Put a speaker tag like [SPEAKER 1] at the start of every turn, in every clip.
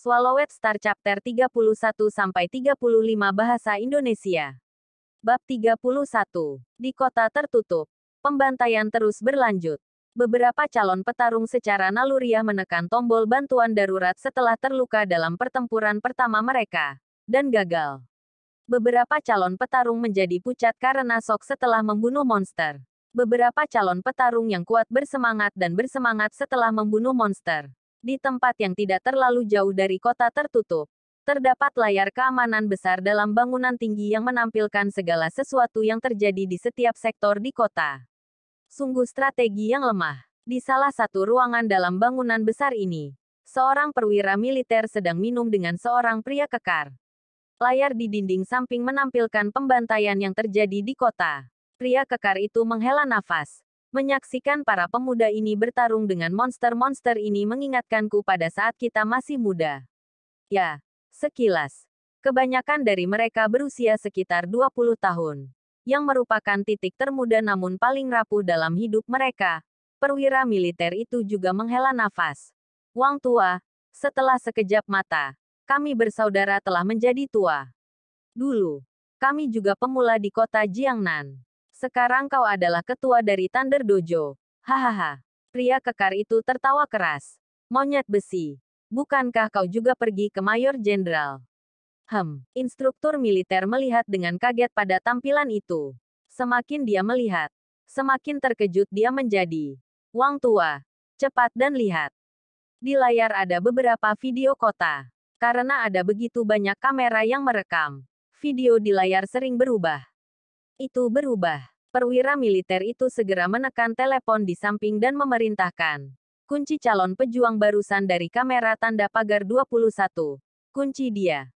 [SPEAKER 1] Swallowed Star Chapter 31-35 Bahasa Indonesia. Bab 31. Di kota tertutup, pembantaian terus berlanjut. Beberapa calon petarung secara naluriah menekan tombol bantuan darurat setelah terluka dalam pertempuran pertama mereka, dan gagal. Beberapa calon petarung menjadi pucat karena shock setelah membunuh monster. Beberapa calon petarung yang kuat bersemangat setelah membunuh monster. Di tempat yang tidak terlalu jauh dari kota tertutup, terdapat layar keamanan besar dalam bangunan tinggi yang menampilkan segala sesuatu yang terjadi di setiap sektor di kota. Sungguh strategi yang lemah. Di salah satu ruangan dalam bangunan besar ini, seorang perwira militer sedang minum dengan seorang pria kekar. Layar di dinding samping menampilkan pembantaian yang terjadi di kota. Pria kekar itu menghela nafas. Menyaksikan para pemuda ini bertarung dengan monster-monster ini mengingatkanku pada saat kita masih muda. Ya, sekilas. Kebanyakan dari mereka berusia sekitar 20 tahun. Yang merupakan titik termuda namun paling rapuh dalam hidup mereka. Perwira militer itu juga menghela nafas. Wang tua, setelah sekejap mata, kami bersaudara telah menjadi tua. Dulu, kami juga pemula di kota Jiangnan. Sekarang kau adalah ketua dari Thunder Dojo. Hahaha. Pria kekar itu tertawa keras. Monyet besi. Bukankah kau juga pergi ke Mayor Jenderal? Instruktur militer melihat dengan kaget pada tampilan itu. Semakin dia melihat, semakin terkejut dia menjadi. Wang tua, cepat dan lihat. Di layar ada beberapa video kota. Karena ada begitu banyak kamera yang merekam, video di layar sering berubah. Itu berubah. Perwira militer itu segera menekan telepon di samping dan memerintahkan. Kunci calon pejuang barusan dari kamera tanda pagar 21. Kunci dia.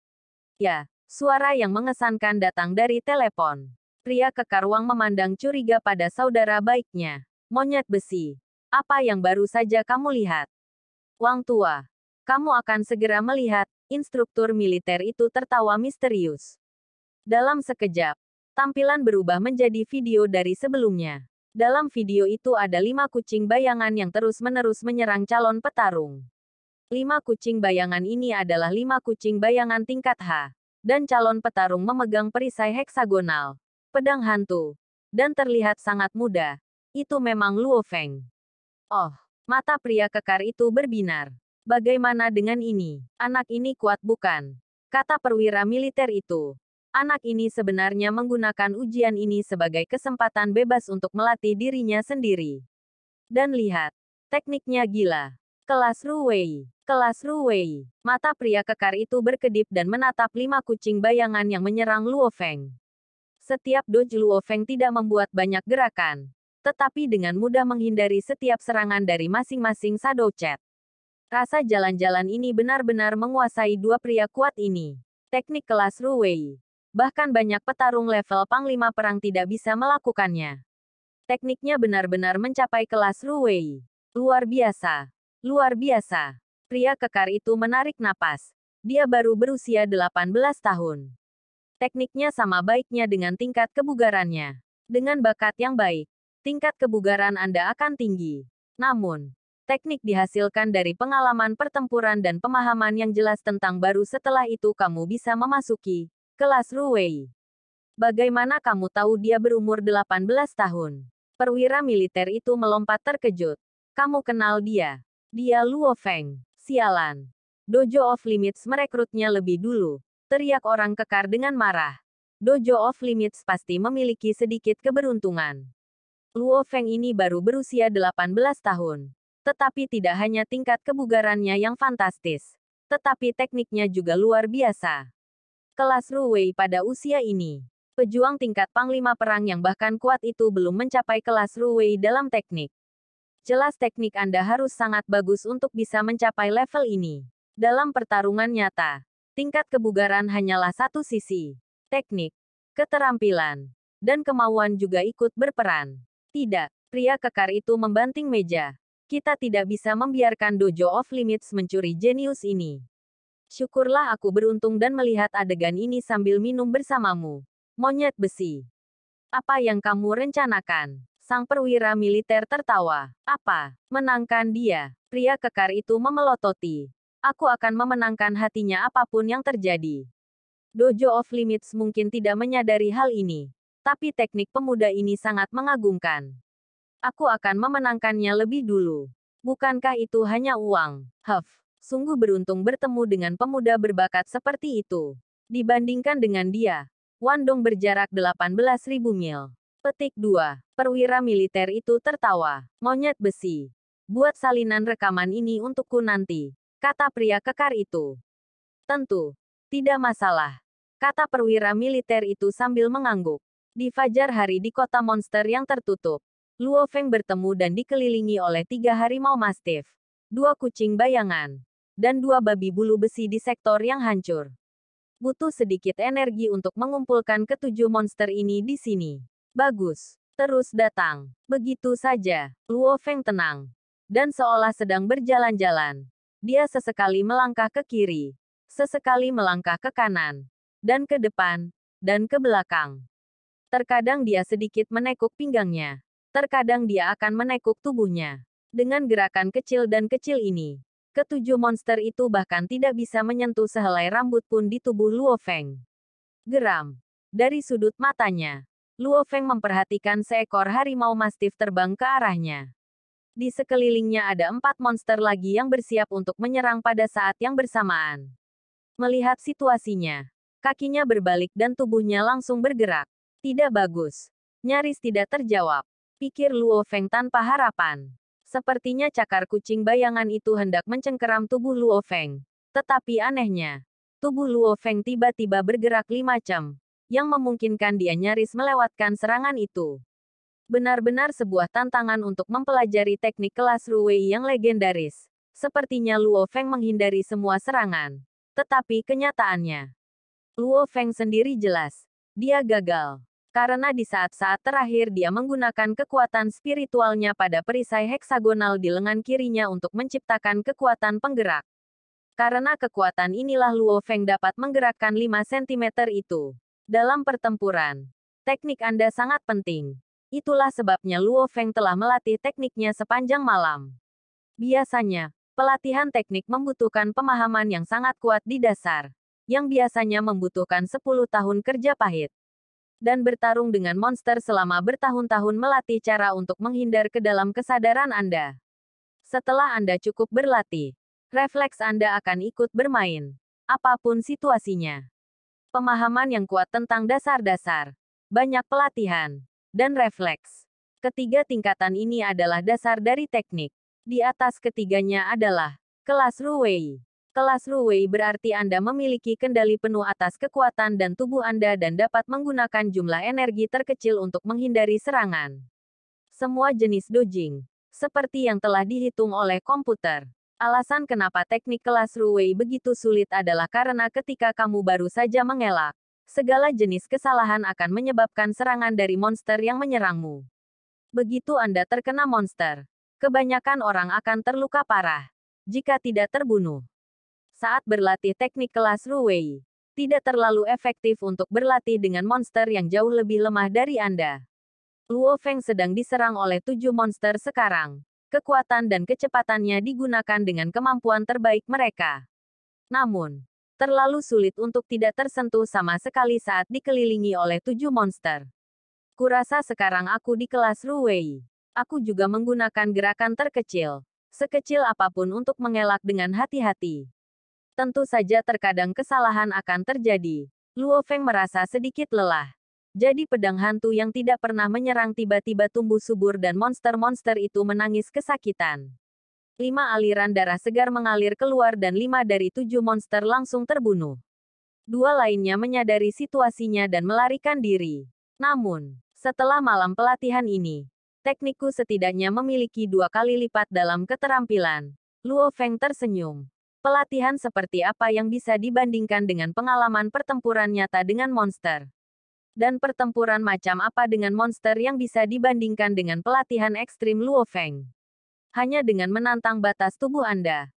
[SPEAKER 1] Ya, suara yang mengesankan datang dari telepon. Pria kekar Wang memandang curiga pada saudara baiknya. Monyet besi. Apa yang baru saja kamu lihat? Wang tua. Kamu akan segera melihat, instruktur militer itu tertawa misterius. Dalam sekejap, tampilan berubah menjadi video dari sebelumnya. Dalam video itu ada 5 kucing bayangan yang terus-menerus menyerang calon petarung. 5 kucing bayangan ini adalah 5 kucing bayangan tingkat H. Dan calon petarung memegang perisai heksagonal, pedang hantu, dan terlihat sangat muda. Itu memang Luo Feng. Oh, mata pria kekar itu berbinar. Bagaimana dengan ini? Anak ini kuat bukan? Kata perwira militer itu. Anak ini sebenarnya menggunakan ujian ini sebagai kesempatan bebas untuk melatih dirinya sendiri. Dan lihat, tekniknya gila. Kelas Ruwei. Kelas Ruwei. Mata pria kekar itu berkedip dan menatap 5 kucing bayangan yang menyerang Luo Feng. Setiap dodge Luo Feng tidak membuat banyak gerakan, tetapi dengan mudah menghindari setiap serangan dari masing-masing Shadow Cat. Rasa jalan-jalan ini benar-benar menguasai dua pria kuat ini. Teknik kelas Ruwei. Bahkan banyak petarung level Panglima Perang tidak bisa melakukannya. Tekniknya benar-benar mencapai kelas Ruwei. Luar biasa. Luar biasa. Pria kekar itu menarik napas. Dia baru berusia 18 tahun. Tekniknya sama baiknya dengan tingkat kebugarannya. Dengan bakat yang baik, tingkat kebugaran Anda akan tinggi. Namun, teknik dihasilkan dari pengalaman pertempuran dan pemahaman yang jelas tentang baru setelah itu kamu bisa memasuki kelas Ruwei. Bagaimana kamu tahu dia berumur 18 tahun? Perwira militer itu melompat terkejut. Kamu kenal dia? Dia Luo Feng. Sialan. Dojo of Limits merekrutnya lebih dulu. Teriak orang kekar dengan marah. Dojo of Limits pasti memiliki sedikit keberuntungan. Luo Feng ini baru berusia 18 tahun. Tetapi tidak hanya tingkat kebugarannya yang fantastis, tetapi tekniknya juga luar biasa. Kelas Ruwei pada usia ini. Pejuang tingkat Panglima Perang yang bahkan kuat itu belum mencapai kelas Ruwei dalam teknik. Jelas teknik Anda harus sangat bagus untuk bisa mencapai level ini. Dalam pertarungan nyata, tingkat kebugaran hanyalah satu sisi. Teknik, keterampilan, dan kemauan juga ikut berperan. Tidak, pria kekar itu membanting meja. Kita tidak bisa membiarkan Dojo of Limits mencuri jenius ini. Syukurlah aku beruntung dan melihat adegan ini sambil minum bersamamu. Monyet besi. Apa yang kamu rencanakan? Sang perwira militer tertawa. Apa? Menangkan dia. Pria kekar itu memelototi. Aku akan memenangkan hatinya apapun yang terjadi. Dojo of Limits mungkin tidak menyadari hal ini. Tapi teknik pemuda ini sangat mengagumkan. Aku akan memenangkannya lebih dulu. Bukankah itu hanya uang? Sungguh beruntung bertemu dengan pemuda berbakat seperti itu. Dibandingkan dengan dia, Wandong berjarak 18.000 mil. Petik 2. Perwira militer itu tertawa. Monyet besi. Buat salinan rekaman ini untukku nanti, kata pria kekar itu. Tentu. Tidak masalah, kata perwira militer itu sambil mengangguk. Di fajar hari di kota monster yang tertutup, Luo Feng bertemu dan dikelilingi oleh 3 harimau mastif, 2 kucing bayangan, dan 2 babi bulu besi di sektor yang hancur. Butuh sedikit energi untuk mengumpulkan ketujuh monster ini di sini. Bagus. Terus datang. Begitu saja. Luo Feng tenang. Dan seolah sedang berjalan-jalan. Dia sesekali melangkah ke kiri. Sesekali melangkah ke kanan, dan ke depan, dan ke belakang. Terkadang dia sedikit menekuk pinggangnya. Terkadang dia akan menekuk tubuhnya. Dengan gerakan kecil dan kecil ini, ketujuh monster itu bahkan tidak bisa menyentuh sehelai rambut pun di tubuh Luo Feng. Geram. Dari sudut matanya, Luo Feng memperhatikan seekor harimau mastif terbang ke arahnya. Di sekelilingnya ada 4 monster lagi yang bersiap untuk menyerang pada saat yang bersamaan. Melihat situasinya, kakinya berbalik dan tubuhnya langsung bergerak. Tidak bagus. Nyaris tidak terjawab, pikir Luo Feng tanpa harapan. Sepertinya cakar kucing bayangan itu hendak mencengkeram tubuh Luo Feng. Tetapi anehnya, tubuh Luo Feng tiba-tiba bergerak 5 cm, yang memungkinkan dia nyaris melewatkan serangan itu. Benar-benar sebuah tantangan untuk mempelajari teknik kelas Ruwei yang legendaris. Sepertinya Luo Feng menghindari semua serangan. Tetapi kenyataannya, Luo Feng sendiri jelas, dia gagal. Karena di saat-saat terakhir dia menggunakan kekuatan spiritualnya pada perisai heksagonal di lengan kirinya untuk menciptakan kekuatan penggerak. Karena kekuatan inilah Luo Feng dapat menggerakkan 5 cm itu. Dalam pertempuran, teknik Anda sangat penting. Itulah sebabnya Luo Feng telah melatih tekniknya sepanjang malam. Biasanya, pelatihan teknik membutuhkan pemahaman yang sangat kuat di dasar, yang biasanya membutuhkan 10 tahun kerja pahit. Dan bertarung dengan monster selama bertahun-tahun melatih cara untuk menghindar ke dalam kesadaran Anda. Setelah Anda cukup berlatih, refleks Anda akan ikut bermain. Apapun situasinya. Pemahaman yang kuat tentang dasar-dasar, banyak pelatihan, dan refleks. Ketiga tingkatan ini adalah dasar dari teknik. Di atas ketiganya adalah kelas Ruwei. Kelas Ruwei berarti Anda memiliki kendali penuh atas kekuatan dan tubuh Anda dan dapat menggunakan jumlah energi terkecil untuk menghindari serangan. Semua jenis dodging, seperti yang telah dihitung oleh komputer. Alasan kenapa teknik kelas Ruwei begitu sulit adalah karena ketika kamu baru saja mengelak, segala jenis kesalahan akan menyebabkan serangan dari monster yang menyerangmu. Begitu Anda terkena monster, kebanyakan orang akan terluka parah, jika tidak terbunuh. Saat berlatih teknik kelas Ruwei, tidak terlalu efektif untuk berlatih dengan monster yang jauh lebih lemah dari Anda. Luo Feng sedang diserang oleh 7 monster sekarang. Kekuatan dan kecepatannya digunakan dengan kemampuan terbaik mereka. Namun, terlalu sulit untuk tidak tersentuh sama sekali saat dikelilingi oleh 7 monster. Kurasa sekarang aku di kelas Ruwei. Aku juga menggunakan gerakan terkecil, sekecil apapun untuk mengelak dengan hati-hati. Tentu saja terkadang kesalahan akan terjadi. Luo Feng merasa sedikit lelah. Jadi pedang hantu yang tidak pernah menyerang tiba-tiba tumbuh subur dan monster-monster itu menangis kesakitan. 5 aliran darah segar mengalir keluar dan 5 dari 7 monster langsung terbunuh. 2 lainnya menyadari situasinya dan melarikan diri. Namun, setelah malam pelatihan ini, teknikku setidaknya memiliki 2 kali lipat dalam keterampilan. Luo Feng tersenyum. Pelatihan seperti apa yang bisa dibandingkan dengan pengalaman pertempuran nyata dengan monster? Dan pertempuran macam apa dengan monster yang bisa dibandingkan dengan pelatihan ekstrim Luo Feng? Hanya dengan menantang batas tubuh Anda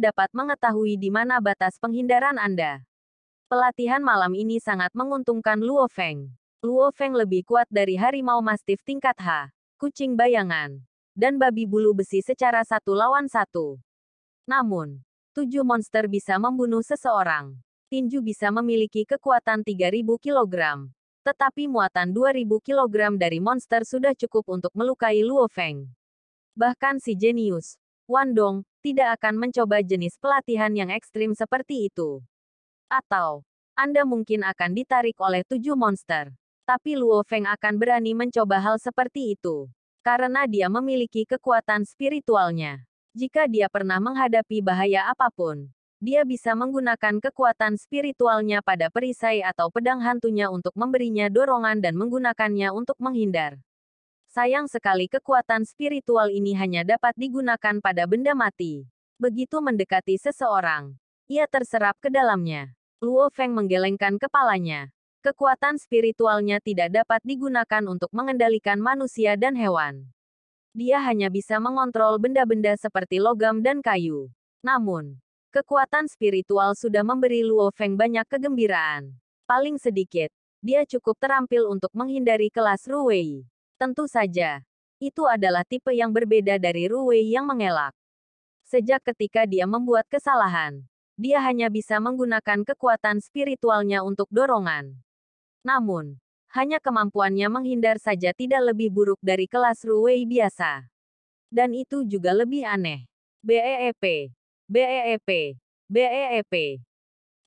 [SPEAKER 1] dapat mengetahui di mana batas penghindaran Anda. Pelatihan malam ini sangat menguntungkan Luo Feng. Luo Feng lebih kuat dari harimau mastif tingkat H, kucing bayangan, dan babi bulu besi secara 1 lawan 1. Namun, 7 monster bisa membunuh seseorang. Tinju bisa memiliki kekuatan 3000 kg. Tetapi muatan 2000 kg dari monster sudah cukup untuk melukai Luo Feng. Bahkan si jenius, Wan Dong, tidak akan mencoba jenis pelatihan yang ekstrim seperti itu. Atau, Anda mungkin akan ditarik oleh 7 monster. Tapi Luo Feng akan berani mencoba hal seperti itu. Karena dia memiliki kekuatan spiritualnya. Jika dia pernah menghadapi bahaya apapun, dia bisa menggunakan kekuatan spiritualnya pada perisai atau pedang hantunya untuk memberinya dorongan dan menggunakannya untuk menghindar. Sayang sekali kekuatan spiritual ini hanya dapat digunakan pada benda mati. Begitu mendekati seseorang, ia terserap ke dalamnya. Luo Feng menggelengkan kepalanya. Kekuatan spiritualnya tidak dapat digunakan untuk mengendalikan manusia dan hewan. Dia hanya bisa mengontrol benda-benda seperti logam dan kayu. Namun, kekuatan spiritual sudah memberi Luo Feng banyak kegembiraan. Paling sedikit, dia cukup terampil untuk menghindari kelas Ru Wei. Tentu saja, itu adalah tipe yang berbeda dari Ru Wei yang mengelak. Sejak ketika dia membuat kesalahan, dia hanya bisa menggunakan kekuatan spiritualnya untuk dorongan. Namun, hanya kemampuannya menghindar saja tidak lebih buruk dari kelas Ru Wei biasa. Dan itu juga lebih aneh. BEEP. BEEP. BEEP.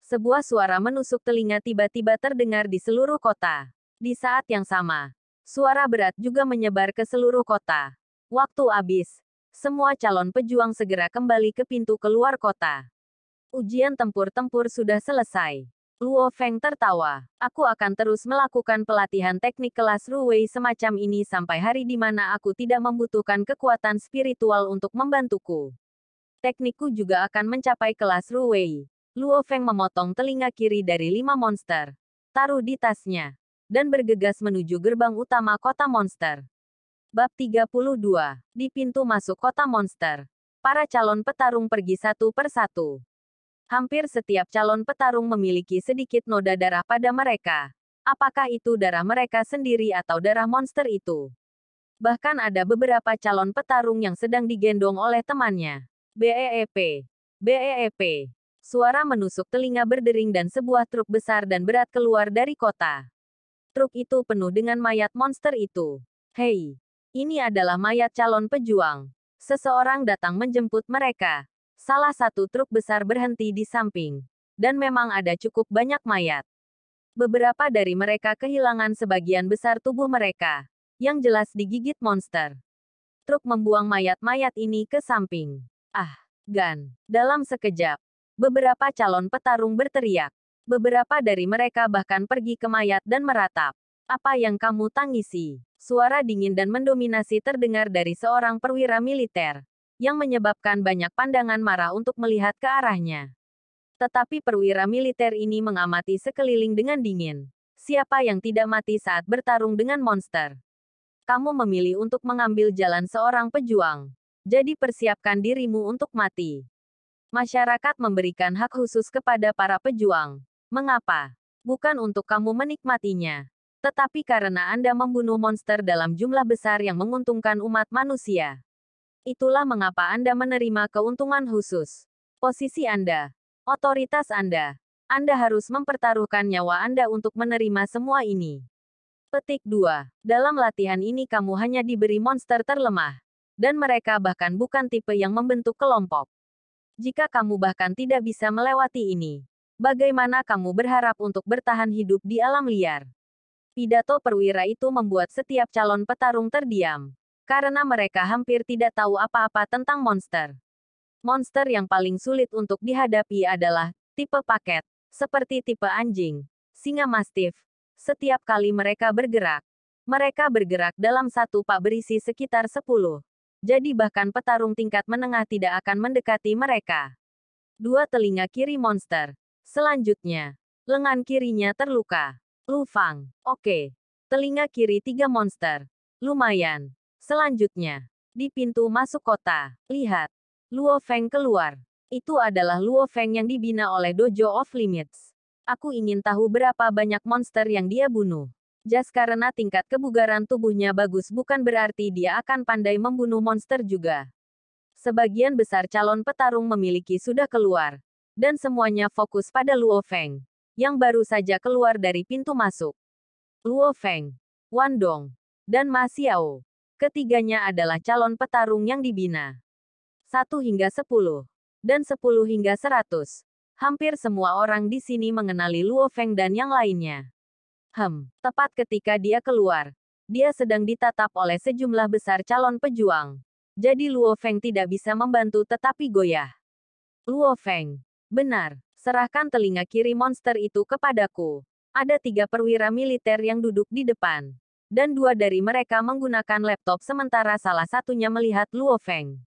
[SPEAKER 1] Sebuah suara menusuk telinga tiba-tiba terdengar di seluruh kota. Di saat yang sama, suara berat juga menyebar ke seluruh kota. Waktu habis. Semua calon pejuang segera kembali ke pintu keluar kota. Ujian tempur-tempur sudah selesai. Luo Feng tertawa. Aku akan terus melakukan pelatihan teknik kelas Ru Wei semacam ini sampai hari di mana aku tidak membutuhkan kekuatan spiritual untuk membantuku. Teknikku juga akan mencapai kelas Ru Wei. Luo Feng memotong telinga kiri dari 5 monster. Taruh di tasnya. Dan bergegas menuju gerbang utama kota monster. Bab 32. Di pintu masuk kota monster. Para calon petarung pergi satu per satu. Hampir setiap calon petarung memiliki sedikit noda darah pada mereka. Apakah itu darah mereka sendiri atau darah monster itu? Bahkan ada beberapa calon petarung yang sedang digendong oleh temannya. BEEP. BEEP. Suara menusuk telinga berdering dan sebuah truk besar dan berat keluar dari kota. Truk itu penuh dengan mayat monster itu. Hei, ini adalah mayat calon pejuang. Seseorang datang menjemput mereka. Salah satu truk besar berhenti di samping. Dan memang ada cukup banyak mayat. Beberapa dari mereka kehilangan sebagian besar tubuh mereka. Yang jelas digigit monster. Truk membuang mayat-mayat ini ke samping. Ah, Gan. Dalam sekejap, beberapa calon petarung berteriak. Beberapa dari mereka bahkan pergi ke mayat dan meratap. Apa yang kamu tangisi? Suara dingin dan mendominasi terdengar dari seorang perwira militer. Yang menyebabkan banyak pandangan marah untuk melihat ke arahnya. Tetapi perwira militer ini mengamati sekeliling dengan dingin. Siapa yang tidak mati saat bertarung dengan monster? Kamu memilih untuk mengambil jalan seorang pejuang. Jadi persiapkan dirimu untuk mati. Masyarakat memberikan hak khusus kepada para pejuang. Mengapa? Bukan untuk kamu menikmatinya. Tetapi karena Anda membunuh monster dalam jumlah besar yang menguntungkan umat manusia. Itulah mengapa Anda menerima keuntungan khusus. Posisi Anda, otoritas Anda harus mempertaruhkan nyawa Anda untuk menerima semua ini. Petik 2. Dalam latihan ini kamu hanya diberi monster terlemah. Dan mereka bahkan bukan tipe yang membentuk kelompok. Jika kamu bahkan tidak bisa melewati ini, bagaimana kamu berharap untuk bertahan hidup di alam liar? Pidato perwira itu membuat setiap calon petarung terdiam. Karena mereka hampir tidak tahu apa-apa tentang monster. Monster yang paling sulit untuk dihadapi adalah tipe paket, seperti tipe anjing, singa mastif. Setiap kali mereka bergerak dalam satu pak berisi sekitar 10. Jadi bahkan petarung tingkat menengah tidak akan mendekati mereka. 2 telinga kiri monster. Selanjutnya, lengan kirinya terluka. Lu Fang. Oke. Telinga kiri 3 monster. Lumayan. Selanjutnya, di pintu masuk kota, lihat. Luo Feng keluar. Itu adalah Luo Feng yang dibina oleh Dojo of Limits. Aku ingin tahu berapa banyak monster yang dia bunuh. Jas karena tingkat kebugaran tubuhnya bagus bukan berarti dia akan pandai membunuh monster juga. Sebagian besar calon petarung memiliki sudah keluar, dan semuanya fokus pada Luo Feng, yang baru saja keluar dari pintu masuk. Luo Feng, Wan Dong, dan Ma Xiao. Ketiganya adalah calon petarung yang dibina. 1 hingga 10, dan 10 hingga 100. Hampir semua orang di sini mengenali Luo Feng dan yang lainnya. Tepat ketika dia keluar, dia sedang ditatap oleh sejumlah besar calon pejuang. Jadi Luo Feng tidak bisa membantu tetapi goyah. Luo Feng, benar, serahkan telinga kiri monster itu kepadaku. Ada 3 perwira militer yang duduk di depan. Dan 2 dari mereka menggunakan laptop sementara salah satunya melihat Luo Feng.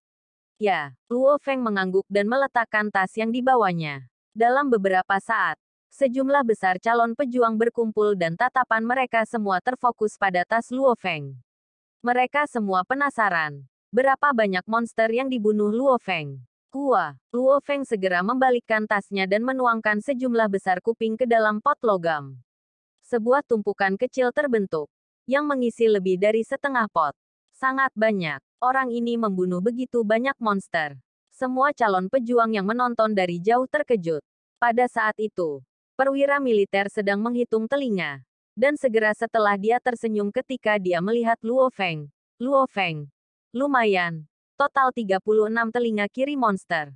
[SPEAKER 1] Ya, Luo Feng mengangguk dan meletakkan tas yang dibawanya. Dalam beberapa saat, sejumlah besar calon pejuang berkumpul dan tatapan mereka semua terfokus pada tas Luo Feng. Mereka semua penasaran. Berapa banyak monster yang dibunuh Luo Feng? Luo Feng segera membalikkan tasnya dan menuangkan sejumlah besar kuping ke dalam pot logam. Sebuah tumpukan kecil terbentuk, yang mengisi lebih dari setengah pot. Sangat banyak. Orang ini membunuh begitu banyak monster. Semua calon pejuang yang menonton dari jauh terkejut. Pada saat itu, perwira militer sedang menghitung telinga. Dan segera setelah dia tersenyum ketika dia melihat Luo Feng. Luo Feng. Lumayan. Total 36 telinga kiri monster.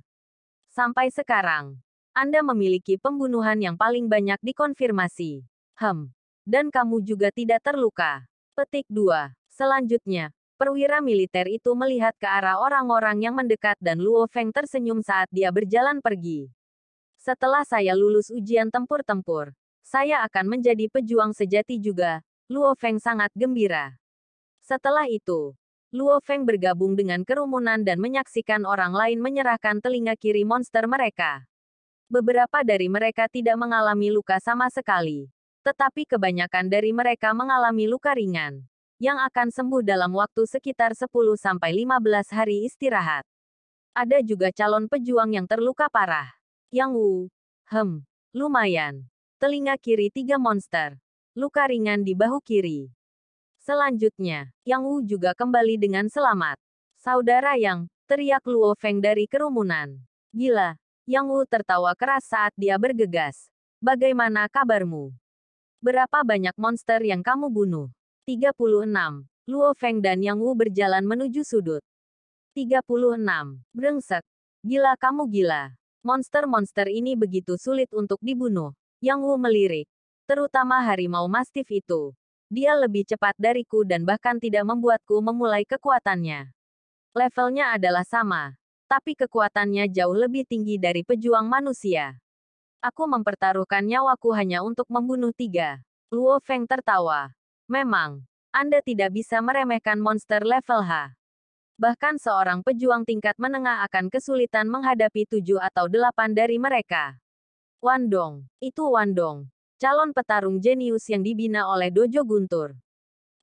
[SPEAKER 1] Sampai sekarang, Anda memiliki pembunuhan yang paling banyak dikonfirmasi. Dan kamu juga tidak terluka. Petik 2. Selanjutnya, perwira militer itu melihat ke arah orang-orang yang mendekat dan Luo Feng tersenyum saat dia berjalan pergi. Setelah saya lulus ujian tempur-tempur, saya akan menjadi pejuang sejati juga. Luo Feng sangat gembira. Setelah itu, Luo Feng bergabung dengan kerumunan dan menyaksikan orang lain menyerahkan telinga kiri monster mereka. Beberapa dari mereka tidak mengalami luka sama sekali, tetapi kebanyakan dari mereka mengalami luka ringan, yang akan sembuh dalam waktu sekitar 10-15 hari istirahat. Ada juga calon pejuang yang terluka parah. Yang Wu. Lumayan. Telinga kiri 3 monster. Luka ringan di bahu kiri. Selanjutnya, Yang Wu juga kembali dengan selamat. Saudara Yang, teriak Luo Feng dari kerumunan. Gila. Yang Wu tertawa keras saat dia bergegas. Bagaimana kabarmu? Berapa banyak monster yang kamu bunuh? 36. Luo Feng dan Yang Wu berjalan menuju sudut. 36. Brengsek. Gila kamu gila. Monster-monster ini begitu sulit untuk dibunuh. Yang Wu melirik. Terutama harimau mastif itu. Dia lebih cepat dariku dan bahkan tidak membuatku memulai kekuatannya. Levelnya adalah sama. Tapi kekuatannya jauh lebih tinggi dari pejuang manusia. Aku mempertaruhkan nyawaku hanya untuk membunuh 3. Luo Feng tertawa. Memang, Anda tidak bisa meremehkan monster level H. Bahkan seorang pejuang tingkat menengah akan kesulitan menghadapi 7 atau 8 dari mereka. Wan Dong. Itu Wan Dong. Calon petarung jenius yang dibina oleh Dojo Guntur.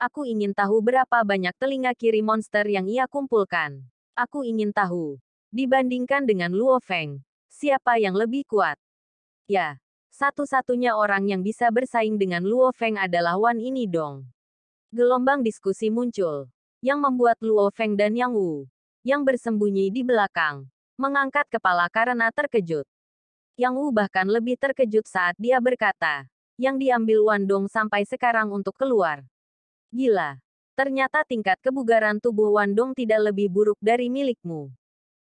[SPEAKER 1] Aku ingin tahu berapa banyak telinga kiri monster yang ia kumpulkan. Aku ingin tahu. Dibandingkan dengan Luo Feng, siapa yang lebih kuat? Ya, satu-satunya orang yang bisa bersaing dengan Luo Feng adalah Wan ini dong. Gelombang diskusi muncul, yang membuat Luo Feng dan Yang Wu, yang bersembunyi di belakang, mengangkat kepala karena terkejut. Yang Wu bahkan lebih terkejut saat dia berkata, yang diambil Wan Dong sampai sekarang untuk keluar. Gila. Ternyata tingkat kebugaran tubuh Wan Dong tidak lebih buruk dari milikmu.